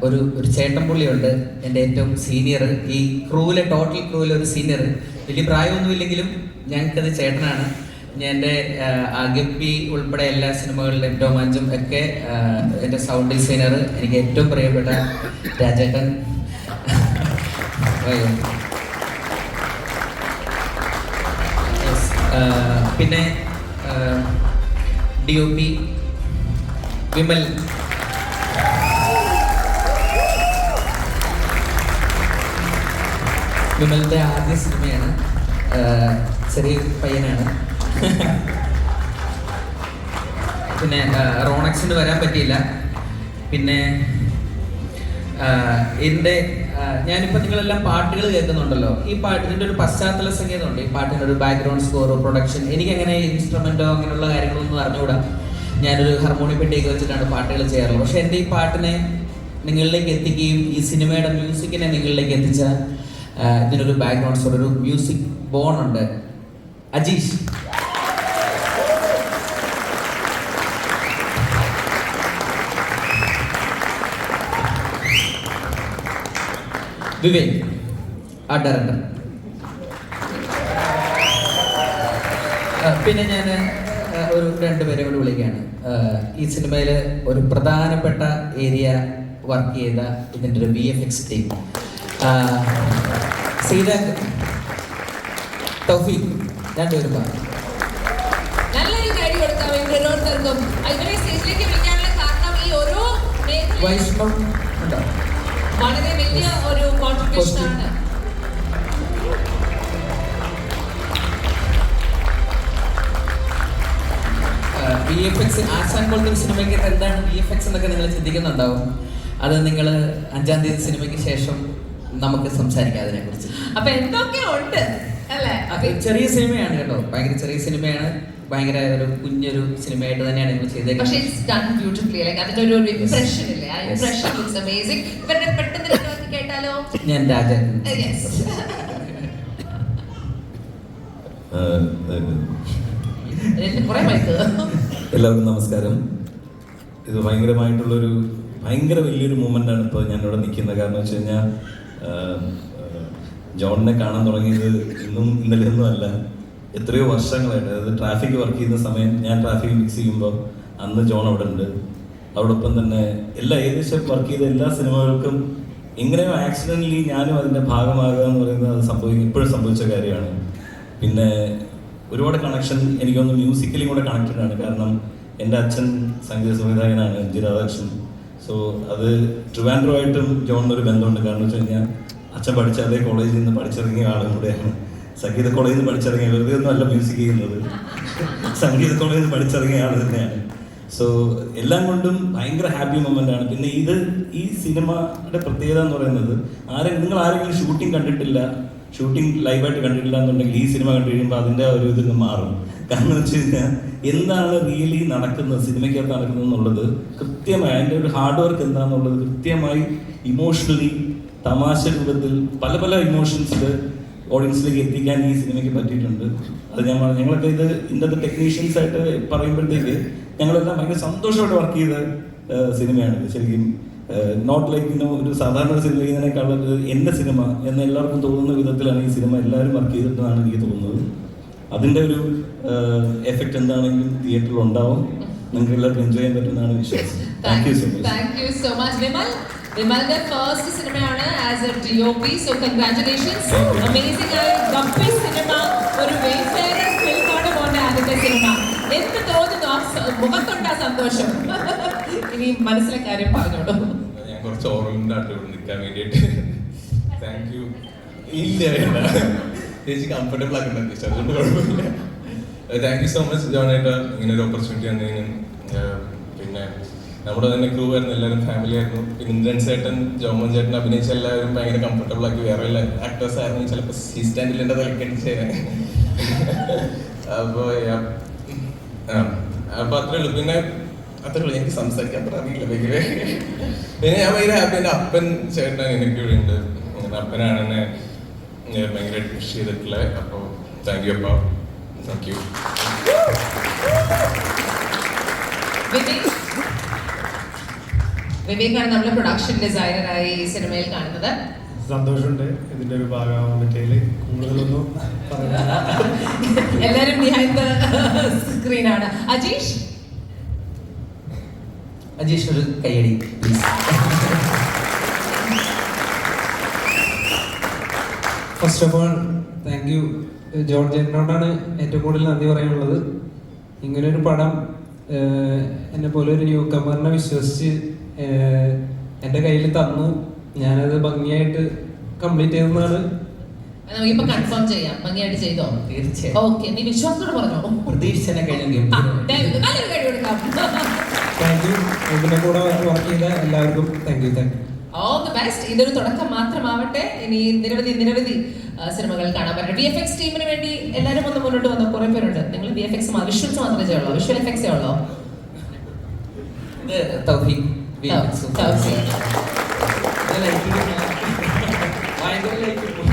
ഒരു ചേട്ടൻ പുള്ളിയുണ്ട്, എൻ്റെ ഏറ്റവും സീനിയർ, ഈ ക്രൂവിലെ ടോട്ടൽ ക്രൂവിലെ ഒരു സീനിയർ. വലിയ പ്രായമൊന്നുമില്ലെങ്കിലും ഞങ്ങൾക്കത് ചേട്ടനാണ്. ഞാൻ എൻ്റെ ഗപ്പി ഉൾപ്പെടെ എല്ലാ സിനിമകളിലും രോമാഞ്ചം ഒക്കെ എൻ്റെ സൗണ്ട് ഡിസൈനർ, എനിക്ക് ഏറ്റവും പ്രിയപ്പെട്ട രാജേട്ടൻ. പിന്നെ DOP വിമൽ, വിമലിൻ്റെ ആദ്യ സിനിമയാണ്, ചെറിയ പയ്യനാണ്. പിന്നെ റോണക്സിന് വരാൻ പറ്റിയില്ല. പിന്നെ എൻ്റെ ഞാനിപ്പോൾ നിങ്ങളെല്ലാം പാട്ടുകൾ കേൾക്കുന്നുണ്ടല്ലോ, ഈ ഇതിൻ്റെ ഒരു പശ്ചാത്തല സംഗീതമുണ്ട്, ഈ പാട്ടിൻ്റെ ഒരു ബാക്ക്ഗ്രൗണ്ട് സ്കോറോ പ്രൊഡക്ഷൻ. എനിക്കങ്ങനെ ഇൻസ്ട്രുമെൻറ്റോ അങ്ങനെയുള്ള കാര്യങ്ങളൊന്നും അറിഞ്ഞുകൂടാ. ഞാനൊരു ഹാർമോണിയം പെട്ടിയൊക്കെ വെച്ചിട്ടാണ് പാട്ടുകൾ ചെയ്യാറുള്ളത്. പക്ഷേ എൻ്റെ ഈ പാട്ടിനെ നിങ്ങളിലേക്ക് എത്തിക്കുകയും ഈ സിനിമയുടെ മ്യൂസിക്കിനെ നിങ്ങളിലേക്ക് എത്തിച്ച ഇതിനൊരു ബാക്ക്ഗ്രൗണ്ട് സ്കോർ, ഒരു മ്യൂസിക് ബോൺ ഉണ്ട്, അജീഷ്. വിവേക്, ആ ഡയറക്ടർ. പിന്നെ ഞാൻ ഒരു രണ്ടുപേരെ കൂടി വിളിക്കുകയാണ്. ഈ സിനിമയിൽ ഒരു പ്രധാനപ്പെട്ട ഏരിയ വർക്ക് ചെയ്ത ഇതിൻ്റെ ഒരു VFX ടീം, സീതാക്ക്, തൗഫീഖ്, രണ്ടുപേരും പറഞ്ഞു. നല്ലൊരു കാര്യം കൊടുക്കാം ഓരോരുത്തർക്കും. ഇവരെ സ്റ്റേജിലേക്ക് വിളിക്കാനുള്ള കാരണം ഈ ഓരോ വൈഷ്ണവ് ഉണ്ടോ? വളരെ വലിയ ഒരു കോൺട്രിബ്യൂഷൻ ആണ്. VFX ആശാൻ പോലത്തെ ഒരു സിനിമയ്ക്ക് എന്താണ് VFX എന്നൊക്കെ നിങ്ങൾ ചിന്തിക്കുന്നുണ്ടാവും. അത് നിങ്ങൾ 5-ാം തീയതി സിനിമയ്ക്ക് ശേഷം നമുക്ക് സംസാരിക്കാം അതിനെക്കുറിച്ച്. അപ്പൊ എന്തൊക്കെ ഉണ്ട് അല്ലേ? ചെറിയ സിനിമയാണ് കേട്ടോ, ഭയങ്കര ചെറിയ സിനിമയാണ്, ഭയങ്കര ഒരു കുഞ്ഞൊരു സിനിമയായിട്ട് തന്നെയാണ് നിങ്ങൾ ചെയ്തേക്കുന്നത്. പക്ഷേ ഇറ്റ്സ് ഡൺ ബ്യൂട്ടിഫുള്ളി. ലൈക്ക് അതിന്റെ ഒരു ഇംപ്രഷൻ ഇല്ലേ, ആ ഇംപ്രഷൻ ലുക്സ് അമേസിംഗ്. ഇവരുടെ പെട്ടെന്ന് രണ്ടാക്കി കേട്ടാലോ? ഞാൻ രാജൻ. യെസ്. കുറെ മൈക്ക്. എല്ലാവർക്കും നമസ്കാരം. ഇത് ഭയങ്കര വലിയൊരു മൂമെൻ്റാണ് ഇപ്പോൾ ഞാനിവിടെ നിൽക്കുന്നത്. കാരണം വെച്ച് കഴിഞ്ഞാൽ ജോണിനെ കാണാൻ തുടങ്ങിയത് ഇന്നലെയൊന്നും അല്ല, എത്രയോ വർഷങ്ങളായിട്ട്. അതായത് ട്രാഫിക് വർക്ക് ചെയ്യുന്ന സമയം, ഞാൻ ട്രാഫിക് മിക്സ് ചെയ്യുമ്പോൾ അന്ന് ജോൺ അവിടെ ഉണ്ട്. അതോടൊപ്പം തന്നെ ഏകദേശം വർക്ക് ചെയ്ത എല്ലാ സിനിമകൾക്കും എങ്ങനെയോ ആക്സിഡൻ്റലി ഞാനും അതിൻ്റെ ഭാഗമാകുക എന്ന് പറയുന്നത് അത് ഇപ്പോഴും സംഭവിച്ച കാര്യമാണ്. പിന്നെ ഒരുപാട് കണക്ഷൻ എനിക്കൊന്ന് മ്യൂസിക്കലി കൂടെ കണക്റ്റഡ് ആണ്. കാരണം എൻ്റെ അച്ഛൻ സംഗീത സംവിധായകനാണ്, MG രാധാകൃഷ്ണൻ. സോ അത് ട്രിവാൻഡ്രമായിട്ടും ജോണിനൊരു ബന്ധമുണ്ട്. കാരണം വെച്ച് കഴിഞ്ഞാൽ അച്ഛൻ പഠിച്ച അതേ കോളേജിൽ നിന്ന് പഠിച്ചിറങ്ങിയ ആളും കൂടെയാണ്. സംഗീത കോളേജിൽ നിന്ന് പഠിച്ചിറങ്ങിയ, വെറുതെ ഒന്നും അല്ല മ്യൂസിക് ചെയ്യുന്നത്, സംഗീത കോളേജിൽ നിന്ന് പഠിച്ചിറങ്ങിയ ആൾ തന്നെയാണ്. സോ എല്ലാം കൊണ്ടും ഭയങ്കര ഹാപ്പി മൊമെൻ്റ് ആണ്. പിന്നെ ഈ സിനിമയുടെ പ്രത്യേകത എന്ന് പറയുന്നത്, നിങ്ങൾ ആരെങ്കിലും ഷൂട്ടിംഗ് കണ്ടിട്ടില്ല, ഷൂട്ടിംഗ് ലൈവായിട്ട് കണ്ടിട്ടില്ല എന്നുണ്ടെങ്കിൽ ഈ സിനിമ കണ്ടു കഴിയുമ്പോൾ അതിൻ്റെ ഒരു ഇതിന് മാറും. കാരണം വെച്ച് കഴിഞ്ഞാൽ എന്താണ് റിയലി നടക്കുന്നത്, സിനിമയ്ക്കകത്ത് നടക്കുന്നത് എന്നുള്ളത് കൃത്യമായി, അതിൻ്റെ ഒരു ഹാർഡ് വർക്ക് എന്താണെന്നുള്ളത് കൃത്യമായി ഇമോഷണലി തമാശ രൂപത്തിൽ പല ഇമോഷൻസിൽ ഓഡിയൻസിലേക്ക് എത്തിക്കാൻ ഈ സിനിമയ്ക്ക് പറ്റിയിട്ടുണ്ട്. അത് ഞങ്ങളൊക്കെ ഇതിൻ്റെ ടെക്നീഷ്യൻസ് ആയിട്ട് പറയുമ്പോഴത്തേക്ക് ഞങ്ങളെല്ലാം ഭയങ്കര സന്തോഷമായിട്ട് വർക്ക് ചെയ്ത സിനിമയാണ്. ശരിക്കും നോട്ട് ലൈക്ക് ഒരു സാധാരണ സിനിമ ചെയ്യുന്നതിനേക്കാളും എൻ്റെ സിനിമ എന്ന് എല്ലാവർക്കും തോന്നുന്ന വിധത്തിലാണ് ഈ സിനിമ എല്ലാവരും വർക്ക് ചെയ്തിട്ടാണ് എനിക്ക് തോന്നുന്നത്. അതിൻ്റെ ഒരു എഫക്റ്റ് എന്താണെങ്കിലും തിയേറ്ററിൽ ഉണ്ടാവും. നിങ്ങൾക്ക് എല്ലാവർക്കും എൻജോയ് ചെയ്യാൻ പറ്റുന്നതാണ് വിശ്വാസം. Thank you so much. Thank you so much. വിമലിന്റെ ഫസ്റ്റ് സിനിമയാണ് as a DOP. So congratulations. Amazing ആയ ഗപ്പി സിനിമ, ഒരു വെയ്ഫെയർ ഫിൽമാണ് മോന്റെ ആദ്യത്തെ സിനിമ. എന്ത് തോന്നുന്നു? മുഖത്തുണ്ട് ആ സന്തോഷം. ഇനി മനസ്സിലെ കാര്യം പറഞ്ഞോളൂ. ഞാൻ കുറച്ച് ഓർമ്മയുണ്ടായിട്ട് ഇവിടെ നിൽക്കാൻ വേണ്ടിയിട്ട്. Thank you. ഇല്ല ചേച്ചി കംഫർട്ടബിൾ ആക്കുന്നുണ്ട് ചേച്ചി, അതുകൊണ്ട് കുഴപ്പമില്ല. താങ്ക് യു സോ മച്ച് ജോണേട്ടാ, ഇങ്ങനെ ഒരു ഓപ്പർച്യൂണിറ്റി തന്നതിന്. പിന്നെ നമ്മുടെ തന്നെ ക്രൂ ആയിരുന്നു, എല്ലാവരും ഫാമിലി ആയിരുന്നു. പിന്നെ ഇന്ദ്രൻ ചേട്ടൻ, ജോമോൻ ചേട്ടൻ അഭിനയിച്ച എല്ലാവരും ഭയങ്കര കംഫർട്ടബിൾ ആക്കി. വേറെ ആക്ടേഴ്സ് ആയിരുന്നു ചിലപ്പോൾ സീ സ്റ്റാൻഡിൽ എൻ്റെ തലക്കടിച്ചേനെ. അപ്പോൾ അത്രേ ഉള്ളൂ. പിന്നെ അത്രേ ഉള്ളൂ, എനിക്ക് സംസാരിക്കാൻ അത്ര അറിയില്ല ഭയങ്കര. പിന്നെ ഞാൻ ഭയങ്കര ഹാപ്പി. എൻ്റെ അപ്പൻ ചേട്ടൻ എനിക്ക് ഇവിടെ ഉണ്ട്. അപ്പനാണ് എന്നെ ഭയങ്കര പുഷ് ചെയ്തിട്ടുള്ളത്. അപ്പോൾ താങ്ക് യു അപ്പ. Thank you. വിവേകാണ് നമ്മുടെ പ്രൊഡക്ഷൻ ഡിസൈനറായി ഈ സിനിമയിൽ കാണുന്നത്. സന്തോഷമുണ്ട് ഇതിന്റെ ഒരു ഭാഗമാവാൻ പറ്റിയതിൽ. കൂടുതലൊന്നും പറയാനില്ല. എല്ലാരും ബിഹൈൻഡ് ദ സ്ക്രീൻ ആണ്. അജീഷ് ഒരു കൈയടി please. First of all thank you John ചേട്ടനോടാണ് ഏറ്റവും കൂടുതൽ നന്ദി പറയാനുള്ളത്. ഇങ്ങനൊരു പടം എന്നെ പോലെ ഒരു ന്യൂ കമറിനെ വിശ്വസിച്ച് എൻ്റെ കയ്യിൽ തന്നു. ഞാനത് ഭംഗിയായിട്ട് കംപ്ലീറ്റ് ചെയ്യുന്നതാണ്. നമുക്കിപ്പോ കൺഫേം ചെയ്യാം, ഭംഗിയായിട്ട് ചെയ്തോ? തീർച്ചയായും. ഓക്കെ, നീ വിശ്വാസത്തോടെ പറഞ്ഞോ. പ്രതീക്ഷിച്ചെന്നെ കഴിഞ്ഞെങ്കിൽ നല്ലൊരു കഴിവ് കൊടുക്കാം. Thank you. ഇതിൻ്റെ കൂടെ വർക്ക് ചെയ്ത എല്ലാവർക്കും thank you. All the best. ഇതൊരു തുടക്കം മാത്രമാവട്ടെ. ഇനി നിരവധി സിനിമകൾ കാണാൻ പറ്റും. VFX ടീമിന് വേണ്ടി എല്ലാവരും ഒന്ന് മുന്നോട്ട് വന്ന കുറെ പേരുണ്ട്. നിങ്ങൾ VFX വിഷ്വൽസ് മാത്രമേ ചെയ്യുള്ളൂ? വിഷ്വൽ എഫക്ട്സേ ഉള്ളോ? തൗഫീഖ്.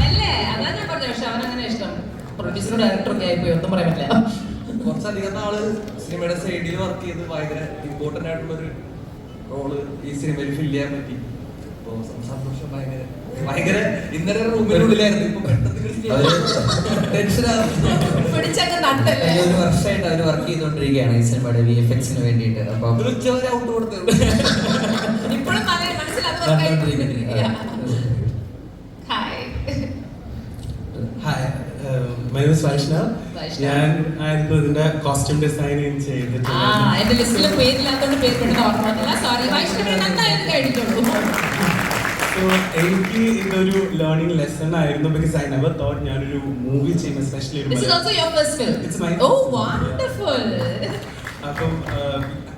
അല്ലേ, അതാ ഞാൻ പറഞ്ഞത്. പക്ഷെ അവനങ്ങനെ ഇഷ്ടം പ്രൊഡ്യൂസറും ഡയറക്ടറും ഒക്കെ ആയിപ്പോയി, ഒന്നും പറയാൻ പറ്റില്ല. കുറച്ചധികം നാള് സിനിമയുടെ സൈഡിൽ വർക്ക് ചെയ്ത് ഭയങ്കര ഇമ്പോർട്ടൻ്റ് ആയിട്ടുള്ളൊരു റോള് ഈ സിനിമയിൽ ഫില്ല് ചെയ്യാൻ പറ്റി. അപ്പോൾ സന്തോഷം. ഭയങ്കര ഇന്നലെ റൂമിനുള്ളിലായിരുന്നു. ഇപ്പൊ പിടിച്ചങ്ങ് നട്ടല്ലേ. ഒരു വർഷമായിട്ട് അവർ വർക്ക് ചെയ്തുകൊണ്ടിരിക്കുകയാണ് ഈ സിനിമയുടെ VFXന് വേണ്ടിയിട്ട്. അപ്പൊ ഔട്ട് കൊടുത്തു. ഇപ്പോഴും മനസ്സിലാകും. Hi, my name is Vaishnav. ഞാൻ ആയിരുന്നു ഇതിന്റെ കോസ്റ്റ്യൂം ഡിസൈനിങ് ചെയ്തിട്ടുള്ളത്. എന്റെ ലിസ്റ്റിൽ പേരില്ലാത്തോണ്ട് പേര് പെട്ടെന്ന് ഓർമ്മ വന്നില്ല. സോറി. വൈഷ്ണവ് നന്നായിട്ട് കഴിഞ്ഞിട്ടുള്ളൂ. സോ എനിക്ക് ഇതൊരു ലേണിംഗ് ലെസൺ ആയിരുന്നു. ബിക്കോസ് ഐ നെവർ തോട്ട് ഞാനൊരു മൂവി ചെയ്യും, especially This is also your first film. It's my Oh, first film. wonderful. അപ്പം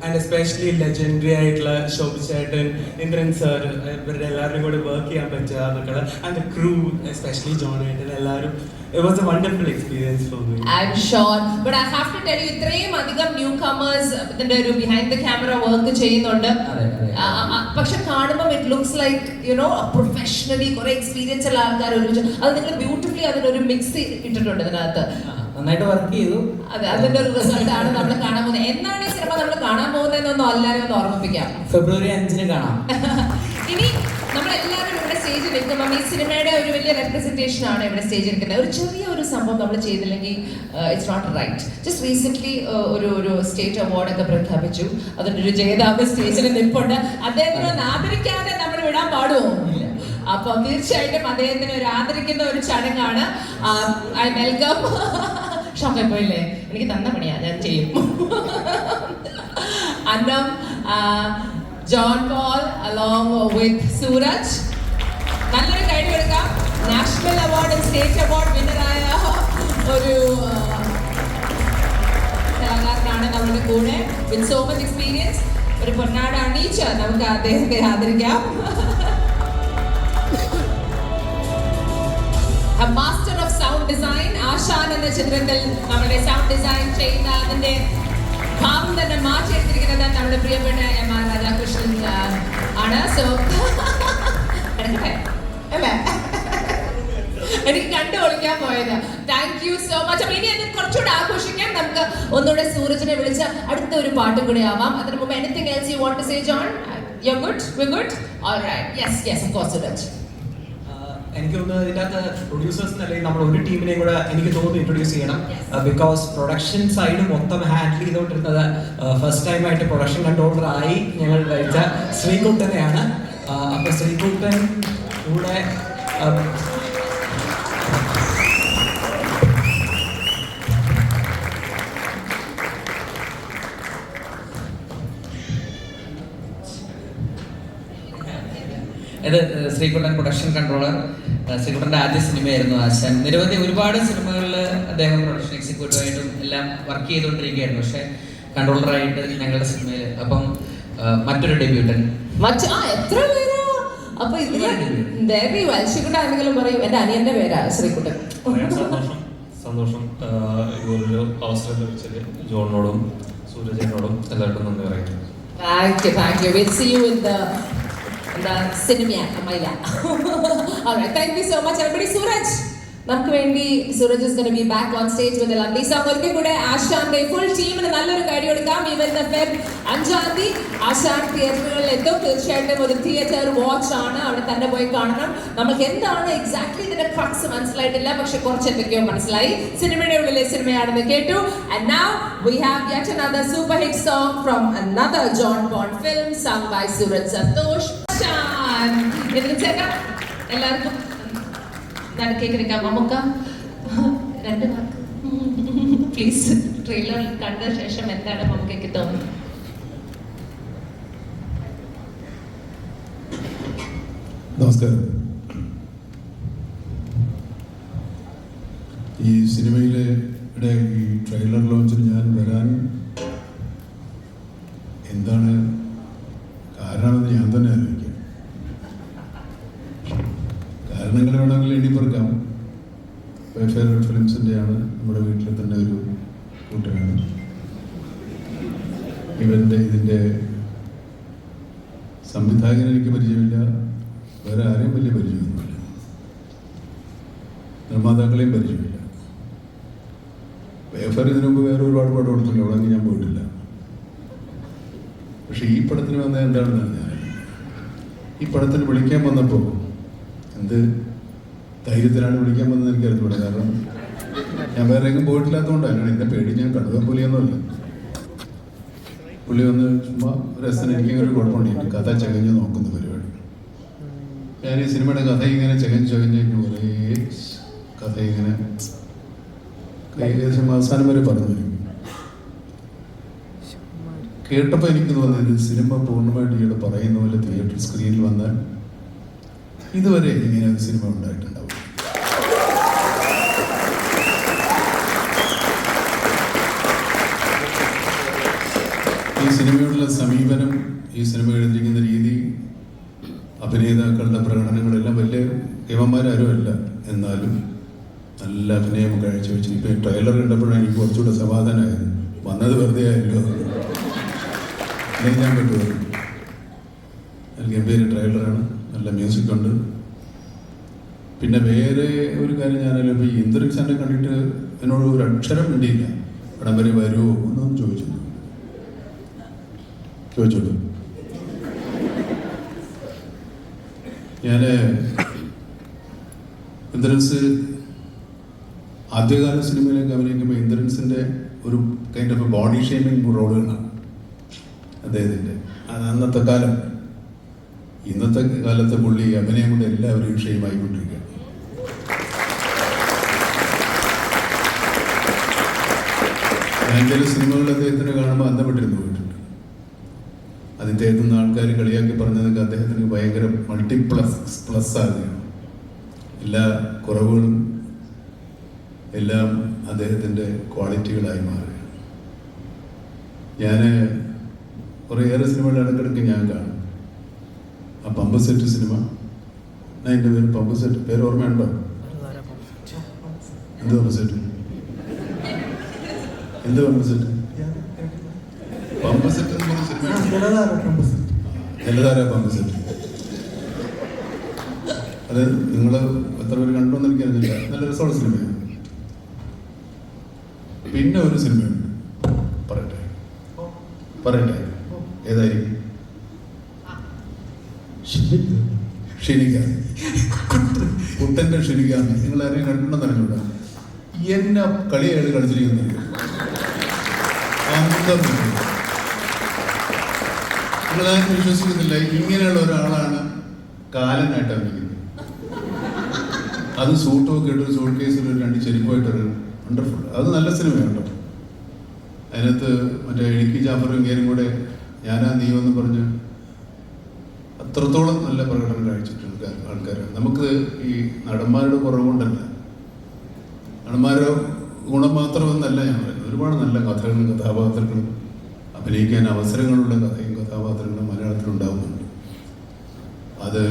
ആൻഡ് എസ്പെഷ്യലി ലെജൻഡറി ആയിട്ടുള്ള ശോഭിച്ചേട്ടൻ, ഇന്ദ്രൻ സർ, ഇവരുടെ എല്ലാവരും കൂടെ വർക്ക് ചെയ്യാൻ പറ്റുക എന്നൊക്കെ. And the crew, especially John ഏട്ടൻ, എല്ലാവരും. It was a wonderful experience for me. I'm sure. But I have to tell you, ഇത്രയും അധികം ന്യൂ കമേഴ്സ് ഇതിന്റെ ഒരു ബിഹൈൻഡ് ദ ക്യാമറ വർക്ക് ചെയ്യുന്നുണ്ട്. പക്ഷെ കാണുമ്പോൾ ഇറ്റ് ലുക്സ് ലൈക്ക് പ്രൊഫഷണലി കുറെ എക്സ്പീരിയൻസ് ഉള്ള ആൾക്കാർ ഒരുമിച്ച്. അത് നിങ്ങൾ ബ്യൂട്ടിഫുള്ളി അതിനൊരു മിക്സ് ഇട്ടിട്ടുണ്ട് ഇതിനകത്ത്. നന്നായിട്ട് വർക്ക് ചെയ്തു. അതെ, അതിന്റെ ഒരു റിസൾട്ട് ആണ് നമ്മൾ കാണാൻ പോകുന്നത്. എന്നാണ് ഈ സിനിമ നമ്മൾ കാണാൻ പോകുന്നതെന്നൊന്നും എല്ലാവരും ഒന്ന് ഓർമ്മിപ്പിക്കാം. ഫെബ്രുവരി 5 കാണാം. ഇനി നമ്മളെല്ലാവരും ഇവിടെ സ്റ്റേജിൽ നിൽക്കുമ്പോൾ ഈ സിനിമയുടെ ഒരു വലിയ റെപ്രസെന്റേഷൻ ആണ് ഇവിടെ സ്റ്റേജിൽ നിൽക്കുന്നത്. ഒരു ചെറിയ ഒരു സംഭവം നമ്മൾ ചെയ്തില്ലെങ്കിൽ it's not right. Just recent ഒരു സ്റ്റേറ്റ് അവാർഡൊക്കെ പ്രഖ്യാപിച്ചു. അതിന്റെ ഒരു ജേതാവ് സ്റ്റേജിൽ നിൽപ്പുണ്ട്. അദ്ദേഹത്തിന് ഒന്ന് ആദരിക്കാതെ നമ്മൾ വിടാൻ പാടുമോ? അപ്പൊ തീർച്ചയായിട്ടും അദ്ദേഹത്തിന് ഒരു ആദരിക്കുന്ന ഒരു ചടങ്ങാണ്. I welcome. ഷോക്കായി പോയില്ലേ? എനിക്ക് തന്ന പണിയാ, ഞാൻ ചെയ്യും. Annam, John Paul along with Sooraj. നല്ലൊരു കൈ കൊടുക്കാം. നാഷണൽ അവാർഡ്, സ്റ്റേറ്റ് അവാർഡ് വിന്നറായ ഒരു കലാകാരനാണ് നമ്മുടെ കൂടെ. With so much experience. ഒരു പൊന്നാട അണിയിച്ച് നമുക്ക് അദ്ദേഹത്തെ ആദരിക്കാം. Master of sound design, Aashaan എന്ന ചിത്രത്തിൽ നമ്മുടെ സൗണ്ട് ഡിസൈൻ ചെയ്യുന്ന അതിന്റെ ഭാവം തന്നെ മാറ്റിയെടുത്തിരിക്കുന്നത് നമ്മുടെ പ്രിയപ്പെട്ട MR രാധാകൃഷ്ണൻ ആണ്. സോ അല്ലേ, എനിക്ക് കണ്ടു ഒളിക്കാൻ പോയത്. Thank you so much. അപ്പൊ ഇനി അത് കുറച്ചുകൂടെ ആഘോഷിക്കാം. നമുക്ക് ഒന്നുകൂടെ സൂരജിനെ വിളിച്ച് അടുത്ത ഒരു പാട്ടും കൂടെ ആവാം. അതിന് മുമ്പ് anything else you want to say John? You're good? We're good? All right. Yes, of course, Suraj. എനിക്ക് തോന്നുന്നത് ഇതിൻ്റെ അകത്ത് പ്രൊഡ്യൂസേഴ്സ് എന്നല്ലെങ്കിൽ നമ്മൾ ഒരു ടീമിനെയും കൂടെ എനിക്ക് തോന്നുന്നു ഇൻട്രൊഡ്യൂസ് ചെയ്യണം. ബിക്കോസ് പ്രൊഡക്ഷൻ സൈഡ് മൊത്തം ഹാൻഡിൽ ചെയ്തുകൊണ്ടിരുന്നത് ഫസ്റ്റ് ടൈമായിട്ട് പ്രൊഡക്ഷൻ കൺട്രോളർ ആയി ഞങ്ങൾ കഴിച്ച ശ്രീകുട്ടനെയാണ്. അപ്പോൾ ശ്രീകുട്ടൻ കൂടെ ഇത് ശ്രീകുട്ടൻ പ്രൊഡക്ഷൻ കൺട്രോളർ. ശ്രീകുട്ടൻ്റെ ആദ്യ സിനിമയായിരുന്നു ആശാൻ. നിരവധി ഒരുപാട് സിനിമകളിൽ അദ്ദേഹം പ്രൊഡക്ഷൻ എക്സിക്യൂട്ടീവായിട്ടും എല്ലാം വർക്ക് ചെയ്തുകൊണ്ടിരിക്കുകയായിരുന്നു. പക്ഷേ കൺട്രോളറായിട്ട് ഞങ്ങളുടെ സിനിമയിൽ അപ്പം മറ്റൊരു ഡെബ്യൂട്ടൻ. എത്ര പേരാ? അപ്പൊ ഇതില് ശ്രീകുട്ടൻ എന്തെങ്കിലും പറയും. എന്റെ അനിയന്റെ പേരാ ശ്രീകുട്ടൻ. സന്തോഷം ഇതുപോലൊരു അവസരം ലഭിച്ചത് ജോണിനോടും സൂരജിനോടും എല്ലാവർക്കും നന്ദി പറയുന്നു. Thank you. We'll see you in the cinema, Maila. All right, thank you so much, everybody. Suraj, നമുക്ക് വേണ്ടി Suraj is going to be back on stage with a lovely song. ഒരിക്കൽ കൂടെ ആശാന്റെ ഫുൾ ടീമിന് നല്ലൊരു കാര്യം കൊടുക്കാം. ഈ വരുന്ന ഫെബ്രുവരി 5-ാം തീയതി ആശാൻ തിയേറ്ററുകളിൽ എത്തും. തീർച്ചയായിട്ടും ഒരു തിയേറ്റർ വാച്ച് ആണ്, അവിടെ തന്നെ പോയി കാണണം. നമുക്ക് എന്താണ് എക്സാക്ട്ലി ഇതിന്റെ ക്രക്സ് മനസ്സിലായിട്ടില്ല, പക്ഷെ കുറച്ച് എന്തൊക്കെയോ മനസ്സിലായി. സിനിമയുടെ ഉള്ളിലെ സിനിമയാണെന്ന് കേട്ടു. And now we have yet another super hit song from another John Bond film sung by Suraj Santosh. ആശാൻ ഇതിന് ചേട്ടാ എല്ലാവർക്കും കേൾക്കാം. നമുക്ക് 2 വാക്ക് പ്ലീസ്. ട്രെയിലർ കണ്ട ശേഷം എന്താണ് നമുക്ക് തോന്നുന്നത്? നമസ്കാരം. ഈ സിനിമയിലെ ഈ ട്രെയിലർ ലോഞ്ചിന് ഞാൻ വരാൻ എന്താണ് കാരണമെന്ന് ഞാൻ തന്നെ ആലോചിക്കാം. കാരണങ്ങൾ വേണമെങ്കിൽ എണ്ണിപ്പറക്കാം. ഫേവറേറ്റ് ഫിലിംസിൻ്റെയാണ്, നമ്മുടെ വീട്ടിൽ തന്നെ ഒരു കൂട്ടരാണ്. ഇതിൻ്റെ സംവിധായകനെ എനിക്ക് പരിചയമില്ല, വേറെ ആരെയും വലിയ പരിചയമൊന്നുമില്ല, നിർമ്മാതാക്കളെയും പരിചയമില്ല. വേഫർ ഇതിനു മുമ്പ് വേറെ ഒരുപാട് പടം കൊടുത്തിട്ടുണ്ട്, അവിടെ ഞാൻ പോയിട്ടില്ല. പക്ഷെ ഈ പടത്തിന് വന്നത് എന്താണെന്ന് ഞാൻ ഈ പടത്തിന് വിളിക്കാൻ വന്നപ്പോൾ എന്ത് ധൈര്യത്തിലാണ് വിളിക്കാൻ വന്നത് എനിക്ക് അറിഞ്ഞൂടാ. കാരണം ഞാൻ വേറെ എങ്ങും പോയിട്ടില്ലാത്തതുകൊണ്ടാണ്. എന്നെ പേടി ഞാൻ കടുവ പുലിയൊന്നുമല്ല. പുള്ളി വന്ന് ചുമ്മാ രസത്തിന് എനിക്കിങ്ങനെ ഒരു കുഴപ്പമുണ്ട്, കഥ ചകഞ്ഞ് നോക്കുന്ന പരിപാടി. ഞാൻ ഈ സിനിമയുടെ കഥ ഇങ്ങനെ ചകഞ്ഞ് കുറേ കഥ ഇങ്ങനെ ഏകദേശം അവസാനം വരെ പറഞ്ഞു. കേട്ടപ്പോൾ എനിക്ക് തോന്നിയത് സിനിമ പൂർണ്ണമായിട്ട് ഇയാൾ പറയുന്ന പോലെ തിയേറ്റർ സ്ക്രീനിൽ വന്നാൽ ഇതുവരെ ഇങ്ങനെ ഒരു സിനിമ ഉണ്ടായിട്ടുണ്ടാവും. ഈ സിനിമയോടുള്ള സമീപനം, ഈ സിനിമ എഴുതിയിരിക്കുന്ന രീതി, അഭിനേതാക്കളുടെ പ്രകടനങ്ങളെല്ലാം വലിയ കേവന്മാരാരുമല്ല, എന്നാലും നല്ല അഭിനയം കാഴ്ചവെച്ച്. ഇപ്പം ട്രെയിലർ കണ്ടപ്പോഴാണ് എനിക്ക് കുറച്ചുകൂടെ സമാധാനമായത്. വന്നത് വെറുതെ ആയല്ലോ, അല്ലെങ്കിൽ ഞാൻ പറ്റുമോ. നല്ല ഗംഭീര ട്രെയിലറാണ്, നല്ല മ്യൂസിക് ഉണ്ട്. പിന്നെ വേറെ ഒരു കാര്യം ഞാനല്ലോ, ഇപ്പോൾ ഈ ഇന്ദ്രൻസിനെ കണ്ടിട്ട് എന്നോട് ഒരു അക്ഷരം വേണ്ടിയില്ല. ഇവിടം വരെ വരുമോ എന്നൊന്നും ചോദിച്ചോളൂ. ഞാൻ ഇന്ദ്രൻസ് ആദ്യകാല സിനിമയിലേക്ക് അഭിനയിക്കുമ്പോൾ ഇന്ദ്രൻസിൻ്റെ ഒരു കൈൻഡ് ഓഫ് ബോഡി ഷേമിങ് റോളുകളാണ് അദ്ദേഹത്തിൻ്റെ. അന്നത്തെ കാലം. ഇന്നത്തെ കാലത്തെ പുള്ളി അഭിനയം കൊണ്ട് എല്ലാവരെയും ഷെയിമായിക്കൊണ്ടിരിക്കുക. ഞാൻ ചില സിനിമകൾ അദ്ദേഹത്തിന് കാണുമ്പോൾ അന്തപ്പെട്ടിരുന്നു പോയിട്ടുണ്ട്. അതിൻ്റെ എത്തുന്ന ആൾക്കാർ കളിയാക്കി പറഞ്ഞതൊക്കെ അദ്ദേഹത്തിന് ഭയങ്കര പ്ലസ് ആകുകയാണ്. എല്ലാ കുറവുകളും എല്ലാം അദ്ദേഹത്തിൻ്റെ ക്വാളിറ്റികളായി മാറുകയാണ്. ഞാൻ കുറേയേറെ സിനിമകൾ ഇടയ്ക്കിടയ്ക്ക് ഞാൻ കാണും. ആ പമ്പ് സെറ്റ് സിനിമ, എൻ്റെ പേര് പമ്പ് സെറ്റ്, പേര് ഓർമ്മയുണ്ടോ? എന്ത് പമ്പ് സെറ്റ്? എന്ത് പമ്പ് സെറ്റ്? പമ്പ് സെറ്റ് എന്ന് പറഞ്ഞ സിനിമ ജലധാര പമ്പ് സെറ്റ്. അത് നിങ്ങൾ എത്ര പേര് കണ്ടോന്ന് എനിക്കറിയില്ല. നല്ല രസമുള്ള സിനിമയാണ്. പിന്നെ ഒരു സിനിമയുണ്ട്, പറയട്ടെ ഏതായിരിക്കും? ഷിനിക, കുട്ടൻ്റെ ഷിനിക, നിങ്ങൾ ആരെയും കണ്ടിട്ടുണ്ടെന്ന് അറിഞ്ഞൂടാ. എന്നെ കളിയാണ് കളിച്ചിരിക്കുന്നത്. നിങ്ങളാരും വിശ്വസിക്കുന്നില്ല, ഇങ്ങനെയുള്ള ഒരാളാണ് കാലനായിട്ട് അഭിനയിക്കുന്നത്. അത് സൂട്ടും ഒക്കെ ഇട്ടൊരു സൂട്ട് കേസിൽ ഒരു 2 ചെരുപ്പായിട്ടൊരു വണ്ടർഫുൾ. അത് നല്ല സിനിമയാണ് കേട്ടോ. അതിനകത്ത് മറ്റേ ഇടുക്കി ജാഫറും ഇങ്ങേരും കൂടെ ഞാനാ നീവെന്ന് പറഞ്ഞ് അത്രത്തോളം നല്ല പ്രകടനം കാഴ്ചിട്ടുണ്ട് ആൾക്കാരാണ്. നമുക്ക് ഈ നടന്മാരുടെ കുറവ് കൊണ്ടല്ല, നടന്മാരുടെ ഗുണം മാത്രമെന്നല്ല ഞാൻ പറയുന്നത്. ഒരുപാട് നല്ല കഥകളും കഥാപാത്രങ്ങളും അഭിനയിക്കാൻ അവസരങ്ങളുള്ള കഥയും കഥാപാത്രങ്ങളും മലയാളത്തിലുണ്ടാവുന്നുണ്ട്. അത്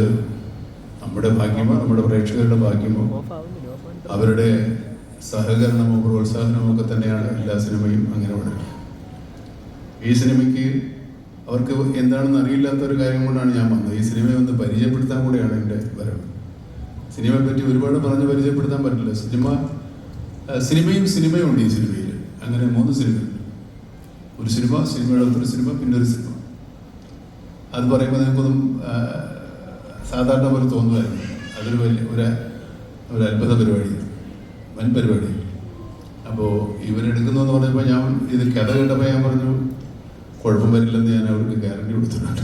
നമ്മുടെ ഭാഗ്യമോ നമ്മുടെ പ്രേക്ഷകരുടെ ഭാഗ്യമോ അവരുടെ സഹകരണമോ പ്രോത്സാഹനമോ ഒക്കെ തന്നെയാണ് എല്ലാ സിനിമയും അങ്ങനെ വളരെ. ഈ സിനിമയ്ക്ക് അവർക്ക് എന്താണെന്ന് അറിയില്ലാത്തൊരു കാര്യം കൊണ്ടാണ് ഞാൻ വന്നത്. ഈ സിനിമയെ ഒന്ന് പരിചയപ്പെടുത്താൻ കൂടെയാണ് എൻ്റെ വരവ്. സിനിമയെ പറ്റി ഒരുപാട് പറഞ്ഞ് പരിചയപ്പെടുത്താൻ പറ്റില്ല. സിനിമയും ഉണ്ട് ഈ സിനിമയിൽ. അങ്ങനെ 3 സിനിമയുണ്ട്. ഒരു സിനിമ, സിനിമയുടെ അടുത്തൊരു സിനിമ, പിന്നെ ഒരു സിനിമ. അത് പറയുമ്പോൾ നിങ്ങൾക്കൊന്നും സാധാരണ പോലെ തോന്നുമായിരുന്നു. അതൊരു വലിയ ഒരു അത്ഭുത പരിപാടിയാണ്, വൻ പരിപാടി. അപ്പോൾ ഇവരെടുക്കുന്നു എന്ന് പറഞ്ഞപ്പോൾ ഞാൻ ഇത് കഥ കേട്ടപ്പോൾ ഞാൻ പറഞ്ഞു കുഴപ്പം വരില്ലെന്ന് ഞാൻ അവർക്ക് ഗ്യാരണ്ടി കൊടുത്തിട്ടുണ്ട്.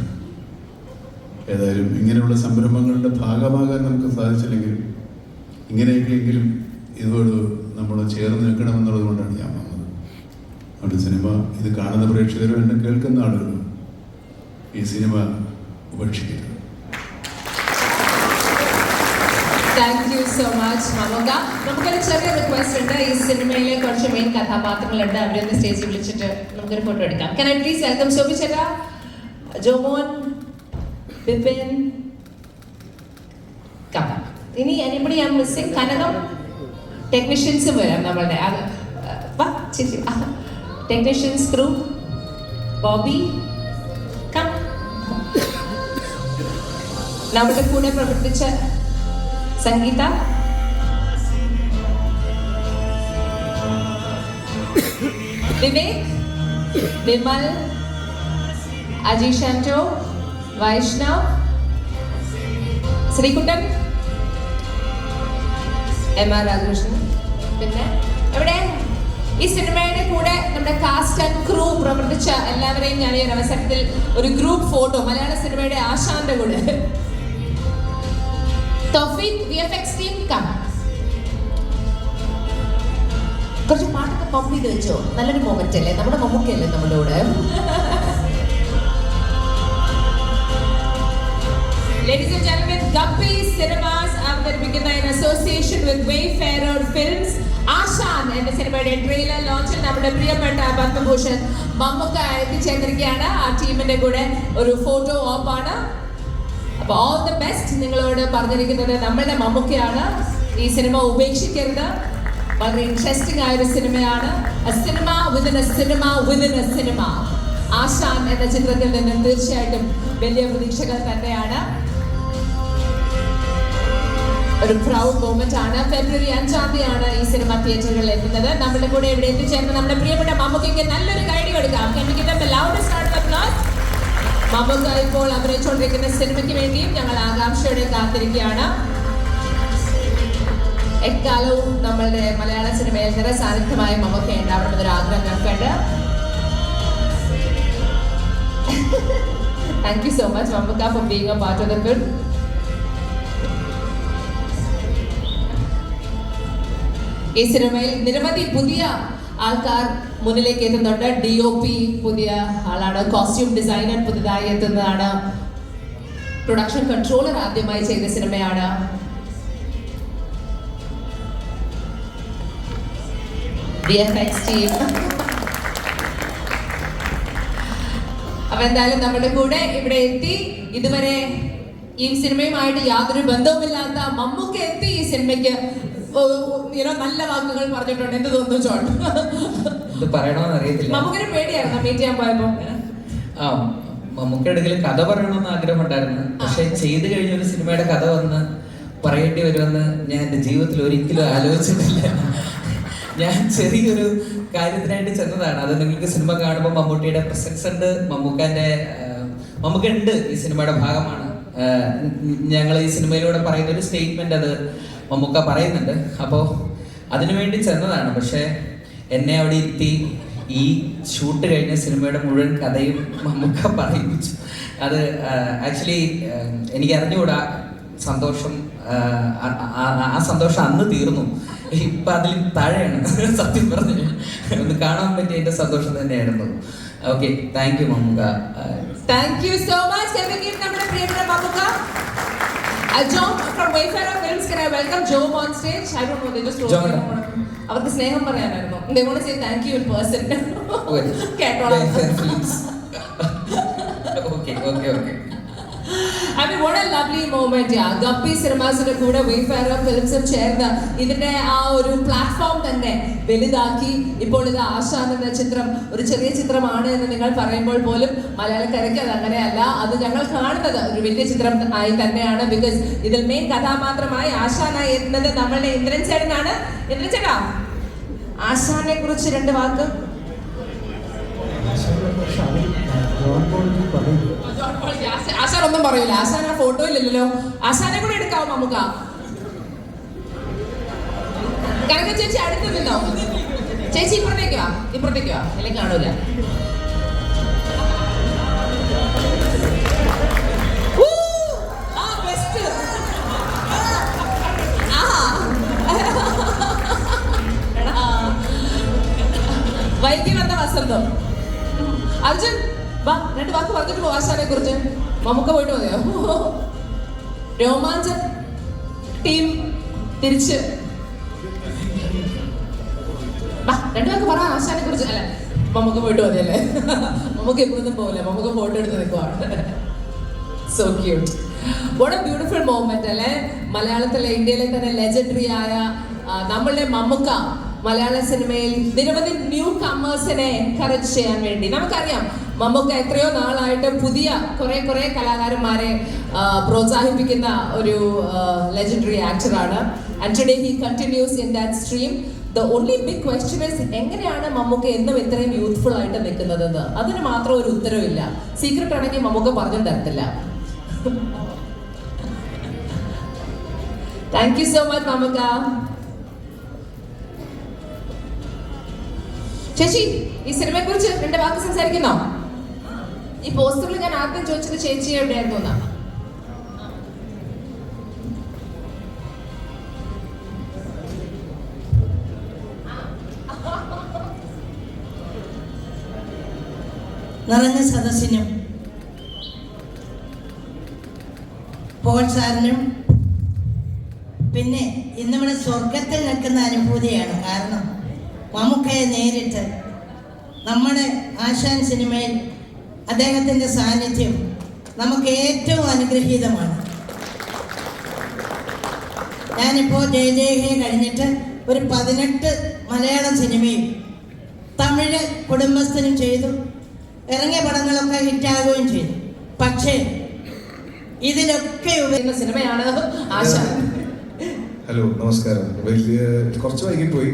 ഏതായാലും ഇങ്ങനെയുള്ള സംരംഭങ്ങളുടെ ഭാഗമാകാൻ നമുക്ക് സാധിച്ചില്ലെങ്കിലും ഇങ്ങനെയൊക്കെയെങ്കിലും ഇതോട് നമ്മൾ ചേർന്ന് നിൽക്കണമെന്നുള്ളത് കൊണ്ടാണ് ഞാൻ വന്നത്. അതുകൊണ്ട് സിനിമ ഇത് കാണുന്ന പ്രേക്ഷകരും എന്നെ കേൾക്കുന്ന ആളുകളും ഈ സിനിമ ഉപേക്ഷിക്കരുത്. Thank you so much Mammukka. നമുക്കൊരു ചെറിയ റിക്വസ്റ്റ് ഉണ്ട്. ഈ സിനിമയിലെ കുറച്ച് മെയിൻ കഥാപാത്രങ്ങളുണ്ട്, അവരെ ഒന്ന് സ്റ്റേജിൽ വിളിച്ചിട്ട് നമുക്കൊരു ഫോട്ടോ എടുക്കാം. Can I please welcome Shobhi ചേട്ടാ, ജോമോൻ, ബിപിൻ, കമൽ. ഇനി anybody I'm missing? കനകം, ടെക്നീഷ്യൻസും വരാം നമ്മളുടെ. Technicians crew, Bobby, come. നമ്മുടെ കൂടെ പ്രവർത്തിച്ച സംഗീത, വിവേക്, വിമൽ, അജീഷ് ആന്റോ, വൈഷ്ണവ്, ശ്രീകുട്ടൻ, MR രാധാകൃഷ്ണൻ. പിന്നെ എവിടെ ഈ സിനിമയുടെ കൂടെ നമ്മുടെ കാസ്റ്റ് ആൻഡ് ക്രൂ പ്രവർത്തിച്ച എല്ലാവരെയും ഞാൻ ഈ ഒരു അവസരത്തിൽ ഒരു ഗ്രൂപ്പ് ഫോട്ടോ, മലയാള സിനിമയുടെ ആശാന്റെ കൂടെ. തൗഫീഖ്, VFX ടീം, കം. കുറച്ച് പാട്ടൊക്കെ പമ്പ് ചെയ്ത് വെച്ചോ. നല്ലൊരു മൊമെന്റ് അല്ലേ, നമ്മുടെ മമ്മൂക്കയല്ലേ നമ്മുടെ കൂടെ. Ladies and gentlemen, Guppy Cinemas അവതരിപ്പിക്കുന്ന in association with Wayfarer Films ആശാൻ എന്ന സിനിമയുടെ ട്രെയിലർ ലോഞ്ചിൽ നമ്മുടെ പ്രിയപ്പെട്ട പത്മഭൂഷൺ മമ്മൂക്ക എത്തിച്ചേർന്നിരിക്കുകയാണ്. ആ ടീമിന്റെ കൂടെ ഒരു ഫോട്ടോ ഓപ്പ് ആണ്. അപ്പൊ ഓൾ ദ ബെസ്റ്റ്. നിങ്ങളോട് പറഞ്ഞിരിക്കുന്നത് നമ്മളുടെ മമ്മൂക്കയാണ്. ഈ സിനിമ ഉപേക്ഷിക്കരുത്. വളരെ ഇൻട്രസ്റ്റിംഗ് ആയ ഒരു സിനിമയാണ്. Cinema within a cinema within a cinema. Aashaan എന്ന ചിത്രത്തിൽ നിന്ന് തീർച്ചയായിട്ടും വലിയ പ്രതീക്ഷകൾ തന്നെയാണ്. ഒരു പ്രൗഡ് മൊമെന്റ് ആണ്. ഫെബ്രുവരി 5-ാം തീയതിയാണ് ഈ സിനിമ തിയേറ്ററുകളിൽ എത്തുന്നത്. നമ്മുടെ കൂടെ ഇവിടെ എത്തിച്ചേർന്ന് നമ്മുടെ പ്രിയപ്പെട്ട മമ്മൂക്കയ്ക്ക് നല്ലൊരു കൈഡി കൊടുക്കാം. Can we give them the loudest round of applause? Mammukka ഇപ്പോൾ അഭിനയിച്ചുകൊണ്ടിരിക്കുന്ന സിനിമയ്ക്ക് വേണ്ടിയും ഞങ്ങൾ ആകാംക്ഷയോടെ കാത്തിരിക്കുകയാണ്. എക്കാലവും നമ്മളുടെ മലയാള സിനിമയിൽ നിറസാന്നിധ്യമായ മമ്മൂക്ക ഉണ്ടാവണമെന്നൊരു ആഗ്രഹം ഞങ്ങൾക്കുണ്ട്. Thank you so much Mammuka for being a part of the film. ഈ സിനിമയിൽ നിരവധി പുതിയ ആൾക്കാർ മുന്നിലേക്ക് എത്തുന്നുണ്ട്. DOP പുതിയ ആളാണ്, കോസ്റ്റ്യൂം ഡിസൈനർ പുതുതായി എത്തുന്നതാണ്, പ്രൊഡക്ഷൻ കൺട്രോളർ ആദ്യമായി ചെയ്ത സിനിമയാണ്. VFX team. അപ്പൊ എന്തായാലും നമ്മുടെ കൂടെ ഇവിടെ എത്തി. ഇതുവരെ ഈ സിനിമയുമായിട്ട് യാതൊരു ബന്ധവുമില്ലാത്ത മമ്മൂക്ക എത്തി ഈ സിനിമയ്ക്ക് നല്ല വാക്കുകൾ പറഞ്ഞിട്ടുണ്ട്. എന്ത് തോന്നുന്നു ജോൺ? പറയണമെന്ന് അറിയത്തില്ല. മമ്മൂക്കിന് പേടിയായിരുന്നു മീറ്റ് ചെയ്യാൻ പോയപ്പോ? മമ്മൂക്കയുടെ അടുക്കൽ കഥ പറയണമെന്ന് ആഗ്രഹമുണ്ടായിരുന്നു. പക്ഷെ ചെയ്തു കഴിഞ്ഞ ഒരു സിനിമയുടെ കഥ വന്ന് പറയേണ്ടി വരുമെന്ന് ഞാൻ എൻ്റെ ജീവിതത്തിൽ ഒരിക്കലും ആലോചിച്ചിട്ടില്ല. ഞാൻ ചെറിയൊരു കാര്യത്തിനായിട്ട് ചെന്നതാണ്. അത് നിങ്ങൾക്ക് സിനിമ കാണുമ്പോൾ മമ്മൂട്ടിയുടെ പ്രസൻസ് ഉണ്ട്, മമ്മൂക്ക ഉണ്ട്, ഈ സിനിമയുടെ ഭാഗമാണ്. ഞങ്ങൾ ഈ സിനിമയിലൂടെ പറയുന്ന ഒരു സ്റ്റേറ്റ്മെന്റ് അത് മമ്മൂക്ക പറയുന്നുണ്ട്. അപ്പോൾ അതിനുവേണ്ടി ചെന്നതാണ്. പക്ഷേ എന്നെ അവിടെ ഇരുത്തി ഈ ഷൂട്ട് കഴിഞ്ഞ സിനിമയുടെ മുഴുവൻ കഥയും മമ്മൂക്ക പറയിപ്പിച്ചു. അത് ആക്ച്വലി എനിക്ക് അറിഞ്ഞുകൂടാ സന്തോഷം. ആ സന്തോഷം അന്ന് തീർന്നു. ഇപ്പം അതിൽ താഴെയാണ് സത്യം പറഞ്ഞു. ഒന്ന് കാണാൻ പറ്റിയ എൻ്റെ സന്തോഷം തന്നെയായിരുന്നു. Okay, thank you Mammookka. Thank you so much. Can we give നമ്മുടെ പ്രിയപ്പെട്ട Mammukka? John from Wayfarer Films, can I welcome Joe on stage? I don't know, they just told me. അവർക്ക് സ്നേഹം പറയാനായിരുന്നു. They want to say thank you in person. കേട്ടോളാം. Okay. I mean, what a lovely moment, yeah. Guppy Cinemas-ന്റെ കൂടെ Wayfarer Films-ഉം ചേർന്ന് ഇതിന്റെ ആ ഒരു platform തന്നെ വലുതാക്കി. ഇപ്പോൾ ഇത് ആശാൻ എന്ന ചിത്രം ഒരു ചെറിയ ചിത്രമാണ് എന്ന് നിങ്ങൾ പറയുമ്പോൾ പോലും മലയാളക്കരയ്ക്ക് അത് അങ്ങനെയല്ല. അത് ഞങ്ങൾ കാണുന്നത് ഒരു വലിയ ചിത്രം ആയി തന്നെയാണ്. ബിക്കോസ് ഇതിൽ മെയിൻ കഥാപാത്രമായി ആശാനായി എത്തുന്നത് നമ്മളുടെ ഇന്ദ്രൻ ചേട്ടനാണ്. ഇന്ദ്രൻ ചേട്ടാ, ആശാനെ കുറിച്ച് 2 വാക്ക്. ആശാൻ ഒന്നും പറയൂല. ആശാൻ ആ ഫോട്ടോയില്ലല്ലോ. ആശാനെ കൂടെ എടുക്കാവോ നമുക്ക്? കനക ചേച്ചി അടുത്ത് നിന്നോ? ചേച്ചി ഇപ്പുറത്തേക്ക് വാ, അല്ലെങ്കിൽ കാണൂല. വൈകി വന്ന വസന്തം. അർജുൻ വാ, 2 വാക്ക് പറഞ്ഞിട്ട് പോ ആശാനെ കുറിച്ച്. മമ്മൂക്ക പോയിട്ട് മതിയോ? രോമാഞ്ചൻ ടീം തിരിച്ച് 2 വാക്ക് പറ ആശാനെ കുറിച്ച്. അല്ല, മമ്മൂക്ക പോയിട്ട് മതിയല്ലേ? മമ്മൂക്ക എപ്പോഴൊന്നും പോകില്ല. മമ്മൂക്ക ഫോട്ടോ എടുത്ത് നിൽക്കുവാണ്. So cute. What A beautiful moment അല്ലേ? മലയാളത്തിലെ, ഇന്ത്യയിലെ തന്നെ ലെജൻഡറി ആയ നമ്മളുടെ മമ്മൂക്ക മലയാള സിനിമയിൽ നിരവധി ന്യൂ കമേഴ്സിനെ എൻകറേജ് ചെയ്യാൻ വേണ്ടി. നമുക്കറിയാം മമ്മൂക്ക എത്രയോ നാളായിട്ട് പുതിയ കുറെ കലാകാരന്മാരെ പ്രോത്സാഹിപ്പിക്കുന്ന ഒരു ലെജൻഡറി ആക്ടറാണ്. And today he continues in that stream. The only big question is എങ്ങനെയാണ് മമ്മൂക്ക എന്നും ഇത്രയും യൂത്ത്ഫുൾ ആയിട്ട് നിൽക്കുന്നതെന്ന്. അതിന് മാത്രം ഒരു ഉത്തരവില്ല. സീക്രട്ട് ആണെങ്കിൽ മമ്മൂക്ക പറഞ്ഞു തരത്തില്ല. Thank you so much Mammookka. ചേച്ചി, ഈ സിനിമയെ കുറിച്ച് 2 വാക്ക് സംസാരിക്കുന്നോ? ഈ പോസ്റ്ററിൽ ഞാൻ ആദ്യം ചോദിച്ചത് ചേച്ചി എവിടെയായിരുന്നു എന്നാ. നിറഞ്ഞ സദസ്സിനും പോൾ സാറിനും പിന്നെ ഇന്നിവിടെ സ്വർഗത്തിൽ നിൽക്കുന്ന അനുഭൂതിയാണ്. കാരണം മമ്മൂക്കയെ നേരിട്ട് നമ്മുടെ ആശാൻ സിനിമയിൽ അദ്ദേഹത്തിൻ്റെ സാന്നിധ്യം നമുക്ക് ഏറ്റവും അനുഗ്രഹീതമാണ്. ഞാനിപ്പോൾ ജയജയഹേ കഴിഞ്ഞിട്ട് ഒരു 18 മലയാളം സിനിമയും തമിഴ് കുടുംബസ്ഥനും ചെയ്തു. ഇറങ്ങിയ പടങ്ങളൊക്കെ ഹിറ്റാകുകയും ചെയ്തു. പക്ഷേ ഇതിലൊക്കെ ഉപയോഗിക്കുന്ന സിനിമയാണ് ആശാൻ. ഹലോ, നമസ്കാരം. വലിയ കുറച്ച് വൈകിപ്പോയി,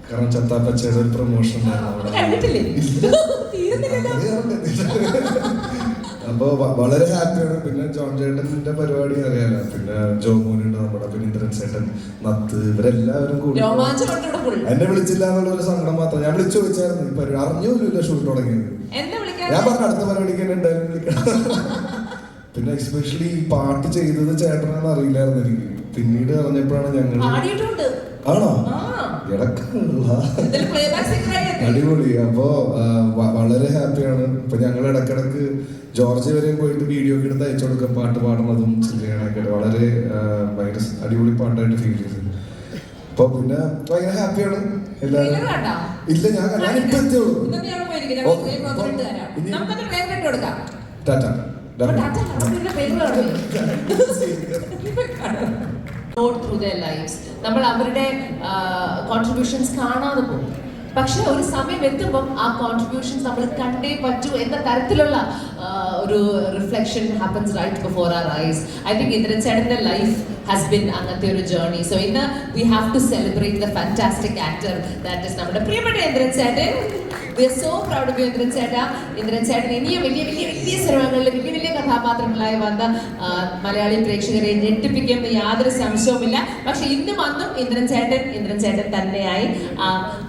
കാരണം ചത്താപ്പച്ചയുടെ ഒരു പ്രൊമോഷൻ അപ്പൊ വളരെ ഹാപ്പിയാണ്. പിന്നെ ജോൺ ചേട്ടന്റെ പരിപാടി അറിയാലോ, പിന്നെ ജോമോനുണ്ട് നമ്മുടെ, പിന്നെ ഇന്ദ്രൻ ചേട്ടൻ, നത്ത്, ഇവരെല്ലാവരും കൂടി എന്നെ വിളിച്ചില്ല എന്നുള്ളൊരു സങ്കടം മാത്രം. ഞാൻ വിളിച്ചു ചോദിച്ചായിരുന്നു ഈ പരിപാടി, അറിഞ്ഞൂല്ല ഷൂട്ട് തുടങ്ങിയത്. ഞാൻ പറഞ്ഞു അടുത്ത പരിപാടിക്ക് തന്നെ എന്തായാലും വിളിക്കണം. പിന്നെ എക്സ്പെഷ്യലി ഈ പാട്ട് ചെയ്തത് ചേട്ടനാണെന്ന് അറിയില്ലായിരുന്നു എനിക്ക്. പിന്നീട് അറിഞ്ഞപ്പോഴാണ് ഞങ്ങൾ. ആണോ? അടിപൊളി. അപ്പോ വളരെ ഹാപ്പിയാണ്. ഇപ്പൊ ഞങ്ങൾ ഇടക്കിടക്ക് ജോർജ് വരെയും പോയിട്ട് വീഡിയോ ഒക്കെ എടുത്ത് അയച്ചു കൊടുക്കാം, പാട്ട് പാടുന്നതും ചില്ലയൊക്കെ. വളരെ ഭയങ്കര അടിപൊളി പാട്ടായിട്ട് ഫീൽ ചെയ്തു. അപ്പൊ പിന്നെ ഭയങ്കര ഹാപ്പിയാണ് എല്ലാവരും. ഇല്ല, ഞാനിപ്പോ എത്തിയുള്ളൂ. ടാറ്റ. നമ്മൾ അവരുടെ കോൺട്രിബ്യൂഷൻസ് കാണാതെ പോകും. പക്ഷെ ഒരു സമയം എത്തുമ്പം ആ കോൺട്രിബ്യൂഷൻസ് നമ്മൾ കണ്ടേ പറ്റൂ എന്ന തരത്തിലുള്ള ഒരു reflection happens right before our eyes. I think Indran ചേട്ടൻ്റെ ലൈഫ് ഹാസ് ബിൻ അങ്ങനത്തെ ഒരു ജേർണി. സോ ഇന്ന് we have to celebrate the fantastic actor that is നമ്മുടെ പ്രിയപ്പെട്ട ഇന്ദ്രൻ ചേട്ടൻ. We are so proud of you, Indran ചേട്ടാ. ഇന്ദ്രൻ ചേട്ടൻ ഇനിയും വലിയ വലിയ വലിയ സിനിമകളിൽ വലിയ വലിയ കഥാപാത്രങ്ങളായി വന്ന് മലയാളി പ്രേക്ഷകരെ ഞെട്ടിപ്പിക്കുമെന്ന് യാതൊരു സംശയവുമില്ല. പക്ഷെ ഇന്നും അന്നും ഇന്ദ്രൻ ചേട്ടൻ തന്നെയായി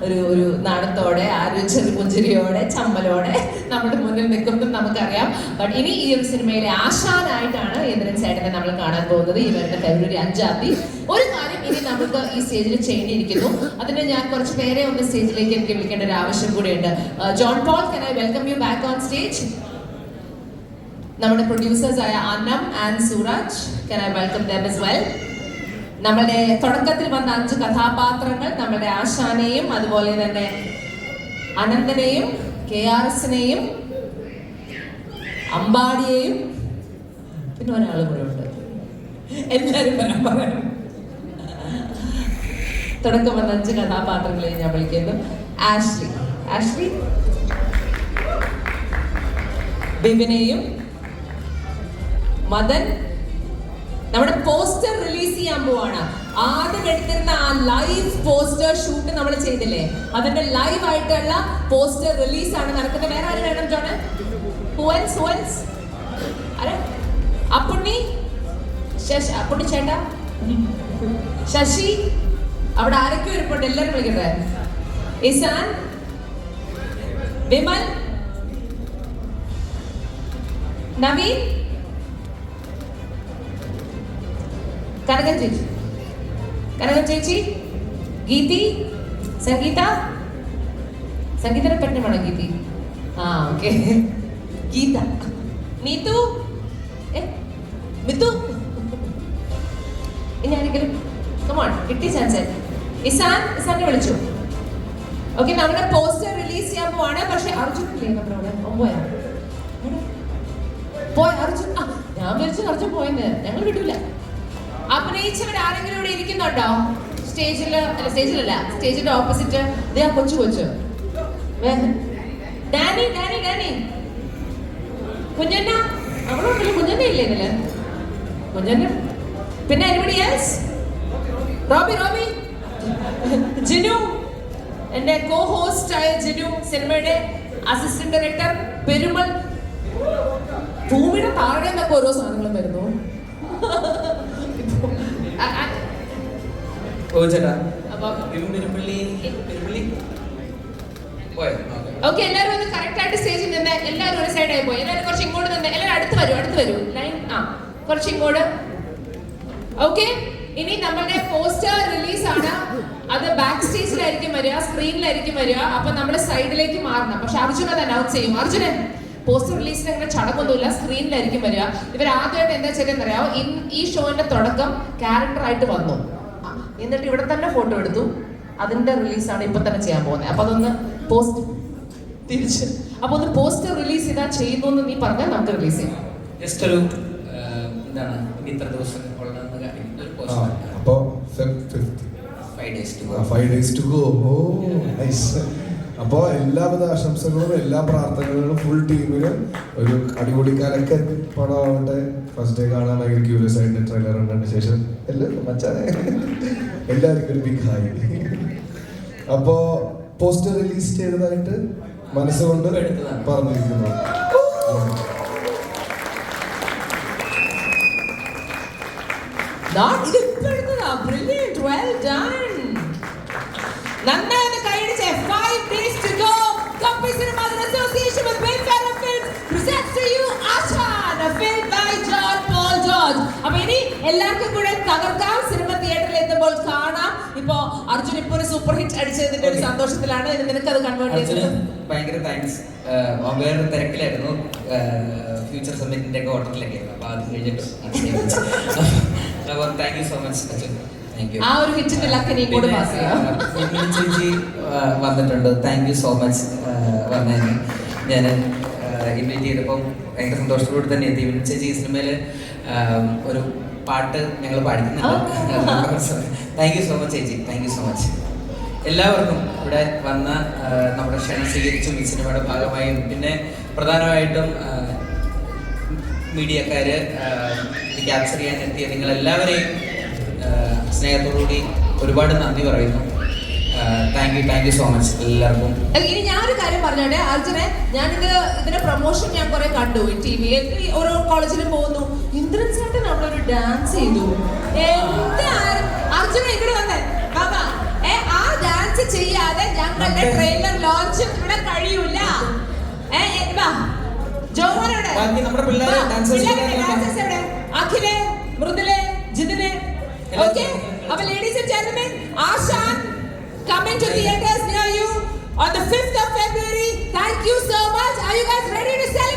ഒരു നാടത്തോടെ ആ ഒരു ചെറുപുഞ്ചിരിയോടെ ചമ്മലോടെ നമ്മുടെ മുന്നിൽ നിൽക്കുന്നത് നമുക്കറിയാം. ബട്ട് ഇനി ഈ ഒരു സിനിമയിലെ ആശാനായിട്ടാണ് ഇന്ദ്രൻ ചേട്ടനെ നമ്മൾ കാണാൻ പോകുന്നത് ഈ വരുന്ന ഫെബ്രുവരി 5-ാം തീയതി. ഒരു കാര്യം ഇനി നമുക്ക് ഈ സ്റ്റേജിൽ ചെയ്യേണ്ടിയിരിക്കുന്നു. അതിന് ഞാൻ കുറച്ച് പേരെ ഒന്ന് സ്റ്റേജിലേക്ക് എനിക്ക് വിളിക്കേണ്ട ഒരു ആവശ്യം കൂടിയുണ്ട്. John Paul, can I welcome you back on stage? നമ്മുടെ പ്രൊഡ്യൂസേഴ്സ് ആയ Annam and Sooraj, can I welcome them as well? നമ്മുടെ തുടക്കത്തിൽ വന്ന 5 കഥാപാത്രങ്ങൾ, നമ്മുടെ ആശാനെയും അതുപോലെ തന്നെ അനന്തനെയും KRSനെയും അമ്പാടിയെയും പിന്നെ ഒരാളും കൂടെ ഉണ്ട്. എല്ലാവരും പറയാം. തുടക്കം വന്ന 5 കഥാപാത്രങ്ങളെ ഞാൻ വിളിക്കുന്നു. ആഷ്ലി, ബിബിനെയും മദൻ. നമ്മുടെ പോസ്റ്റർ റിലീസ് ചെയ്യാൻ പോവാണ്. ആദ്യം എടുത്തിരുന്ന ആ ലൈവ് പോസ്റ്റർ ഷൂട്ട് നമ്മൾ ചെയ്തില്ലേ, അതിന്റെ ലൈവ് ആയിട്ടുള്ള പോസ്റ്റർ റിലീസ് ആണ് നടക്കുന്നത്. വേറെ ആര് വേണം ജോണ്? ഹുവൻസ് അരെ അപ്പുണ്ണി ചേട്ടാ, ശശി, അവിടെ ആരൊക്കെ ഇരിപ്പുണ്ട്, എല്ലാരും വിളിക്കട്ടെ. ഇസാൻ, വിമൽ, നവീൻ, കനകൻ ചേച്ചി, ഗീതി, സംഗീതയുടെ പെണ്ണുമാണോ ഗീതി? ഓക്കെ. ഗീത, നീതു, മിതു, ഇനി ആരെങ്കിലും കമോൺ, കിട്ടി ചാൻസ്. ഇസാനെ വിളിച്ചു. ഓക്കെ, നമ്മുടെ പോസ്റ്റർ റിലീസ് ചെയ്യാൻ പോവാണ്. പക്ഷെ അർജുൻ അർജുൻ ഞാൻ വിളിച്ചു അർജുൻ പോയെന്ന്. ഞങ്ങൾ വിടൂല. അഭിനയിച്ചവർ ആരെങ്കിലും ഇവിടെ ഇരിക്കുന്നുണ്ടോ? സ്റ്റേജിന്റെ ഓപ്പോസിറ്റ് കൊച്ചു ഡാനി, കുഞ്ഞന്ന, അവളുണ്ടല്ലോ. കുഞ്ഞന്ന ഇല്ലേ ഇതില്? കുഞ്ഞന്ന. പിന്നെ anybody else? റോബി, ജിനു, എന്റെ കോ ഹോസ്റ്റ് ആയ ജിനു, സിനിമയുടെ അസിസ്റ്റന്റ് ഡയറക്ടർ. പെരുമൾ. ഭൂമിയുടെ താഴെ നിന്നൊക്കെ ഓരോ സാധനങ്ങളും വരുന്നു. ഓക്കെ, എല്ലാവരും ഒന്ന് കറക്റ്റ് ആയിട്ട് സ്റ്റേജിൽ നിന്ന് എല്ലാവരും ഒരു സൈഡായി പോയി. എല്ലാവരും കുറച്ച് ഇങ്ങോട്ട് നിന്ന് എല്ലാവരും അടുത്ത് വരൂ. ലൈൻ കുറച്ച് ഇങ്ങോട്ട്. ഓക്കെ, ഇനി നമ്മുടെ പോസ്റ്റർ റിലീസ് ആണ്. അത് ബാക്ക് സ്റ്റേജിലായിരിക്കും വരിക, സ്ക്രീനിലായിരിക്കും വരിക. അപ്പൊ നമ്മുടെ സൈഡിലേക്ക് മാറണം. പക്ഷെ അർജുൻ അത് അനൗൺസ് ചെയ്യും. അർജുനൻ, പോസ്റ്റർ റിലീസിന് അങ്ങനെ ചടങ്ങൊന്നുമില്ല, സ്ക്രീനിലായിരിക്കും വരിക. ഇവർ ആദ്യമായിട്ട് എന്താ ചെയ്തെന്നറിയാമോ? ഈ ഷോന്റെ തുടക്കം ക്യാരക്ടറായിട്ട് വന്നു, എന്നിട്ട് ഇവിടെ തന്നെ ഫോട്ടോ എടുത്തു. അതിന്റെ റിലീസാണ് ഇപ്പൊ തന്നെ ചെയ്യാൻ പോകുന്നത്. അപ്പൊ അതൊന്ന് ഒന്ന് പോസ്റ്റർ റിലീസ് ചെയ്താൽ ചെയ്യുന്നു എന്ന് നീ പറഞ്ഞാൽ നമുക്ക് റിലീസ് ചെയ്യാം. ജസ്റ്റ് ഒരു എന്താണ് ഇത്ര ദിവസം അപ്പോ 5 days to go. അപ്പോൾ എല്ലാവിധ ആശംസകളും എല്ലാ പ്രാർത്ഥനകളും ഫുൾ ടീമിന് ഒരു അടിപൊളി കലക്കൻ പടമാവട്ടെ. ഫസ്റ്റ് ഡേ കാണാൻ ഭയങ്കര ക്യൂരിയസ് ആയിട്ട് ട്രെയിലർ കണ്ടതിന് ശേഷം എല്ലാവർക്കും ഒരു ബിഗ് ഹായ്. അപ്പോൾ പോസ്റ്റർ റിലീസ് ചെയ്തതായിട്ട് മനസ്സുകൊണ്ട് പറഞ്ഞിരിക്കുന്നു. Brilliant, well done. നന്നായി കൈയടിച്ച് 5 days to go. Kapi Cinemas in association with Wayfarer Films presents to you Ashan, a film by John Paul George. അപ്പൊ ഇനി എല്ലാവർക്കും കൂടെ തകർക്കാം. സിനിമ തിയേറ്ററിൽ എത്തുമ്പോൾ കാണാം. ഇപ്പോ അർജുൻ ഇപ്പൊ ഒരു സൂപ്പർ ഹിറ്റ് അടിച്ചതിന്റെ ഒരു സന്തോഷത്തിലാണ്. നിനക്ക് അത് കൺവേർട്ട് ചെയ്തത് ഭയങ്കര താങ്ക്സ്. വേറെ തിരക്കിലായിരുന്നു, ഫ്യൂച്ചർ സമ്മിറ്റിന്റെ ഒക്കെ ഓട്ടത്തിലൊക്കെ. അപ്പൊ അത് കഴിഞ്ഞിട്ട് thank you so much Arjun. ആ ഒരു ഹിറ്റിന്റെ ലക്ക് നീ കൂടെ പാസ് ചെയ്യാം. ചേച്ചി വന്നിട്ടുണ്ട്, താങ്ക് യു സോ മച്ച് വന്നതിന്. ഞാൻ ഇൻവൈറ്റ് ചെയ്തപ്പോൾ ഭയങ്കര സന്തോഷത്തോടെ തന്നെ എത്തി. ചേച്ചി ഈ സിനിമയിൽ ഒരു പാട്ട് ഞങ്ങൾ പാടിക്കുന്നുണ്ട്. താങ്ക് യു സോ മച്ച് ചേച്ചി, താങ്ക് യു സോ മച്ച്. എല്ലാവർക്കും ഇവിടെ വന്ന നമ്മുടെ ക്ഷണം സ്വീകരിച്ചും ഈ സിനിമയുടെ ഭാഗമായും പിന്നെ പ്രധാനമായിട്ടും മീഡിയക്കാര് ക്യാപ്ചർ ചെയ്യാൻ എത്തിയ നിങ്ങളെല്ലാവരെയും സ്നേഹത്തോടുകൂടി ഒരുപാട് നന്ദി പറയുന്നു. താങ്ക് യു സോ മച്ച് എല്ലാവർക്കും. ഇനി ഞാനൊരു കാര്യം പറഞ്ഞോട്ടെ അർജുനെ, ഇതിന്റെ പ്രൊമോഷൻ ഞാൻ കുറെ കണ്ടു ടി വി. ഓരോ കോളേജിലും പോകുന്നു, ഇന്ദ്രൻ ചേട്ടൻ അവിടെ ഒരു ഡാൻസ് ചെയ്തു. അർജുന ഇവിടെ വന്നേ ബാബാ, ആ ഡാൻസ് ചെയ്യാതെ ഞങ്ങളുടെ ട്രെയിലർ ലോഞ്ച് ഇവിടെ കഴിയൂല. അഖിലെ, മൃദുലെ, ജിതിനെ. ഓക്കെ, അപ്പൊ ladies and gentlemen, Asan coming to theaters near you on the 5th of February. Thank you so much. Are you guys ready to celebrate?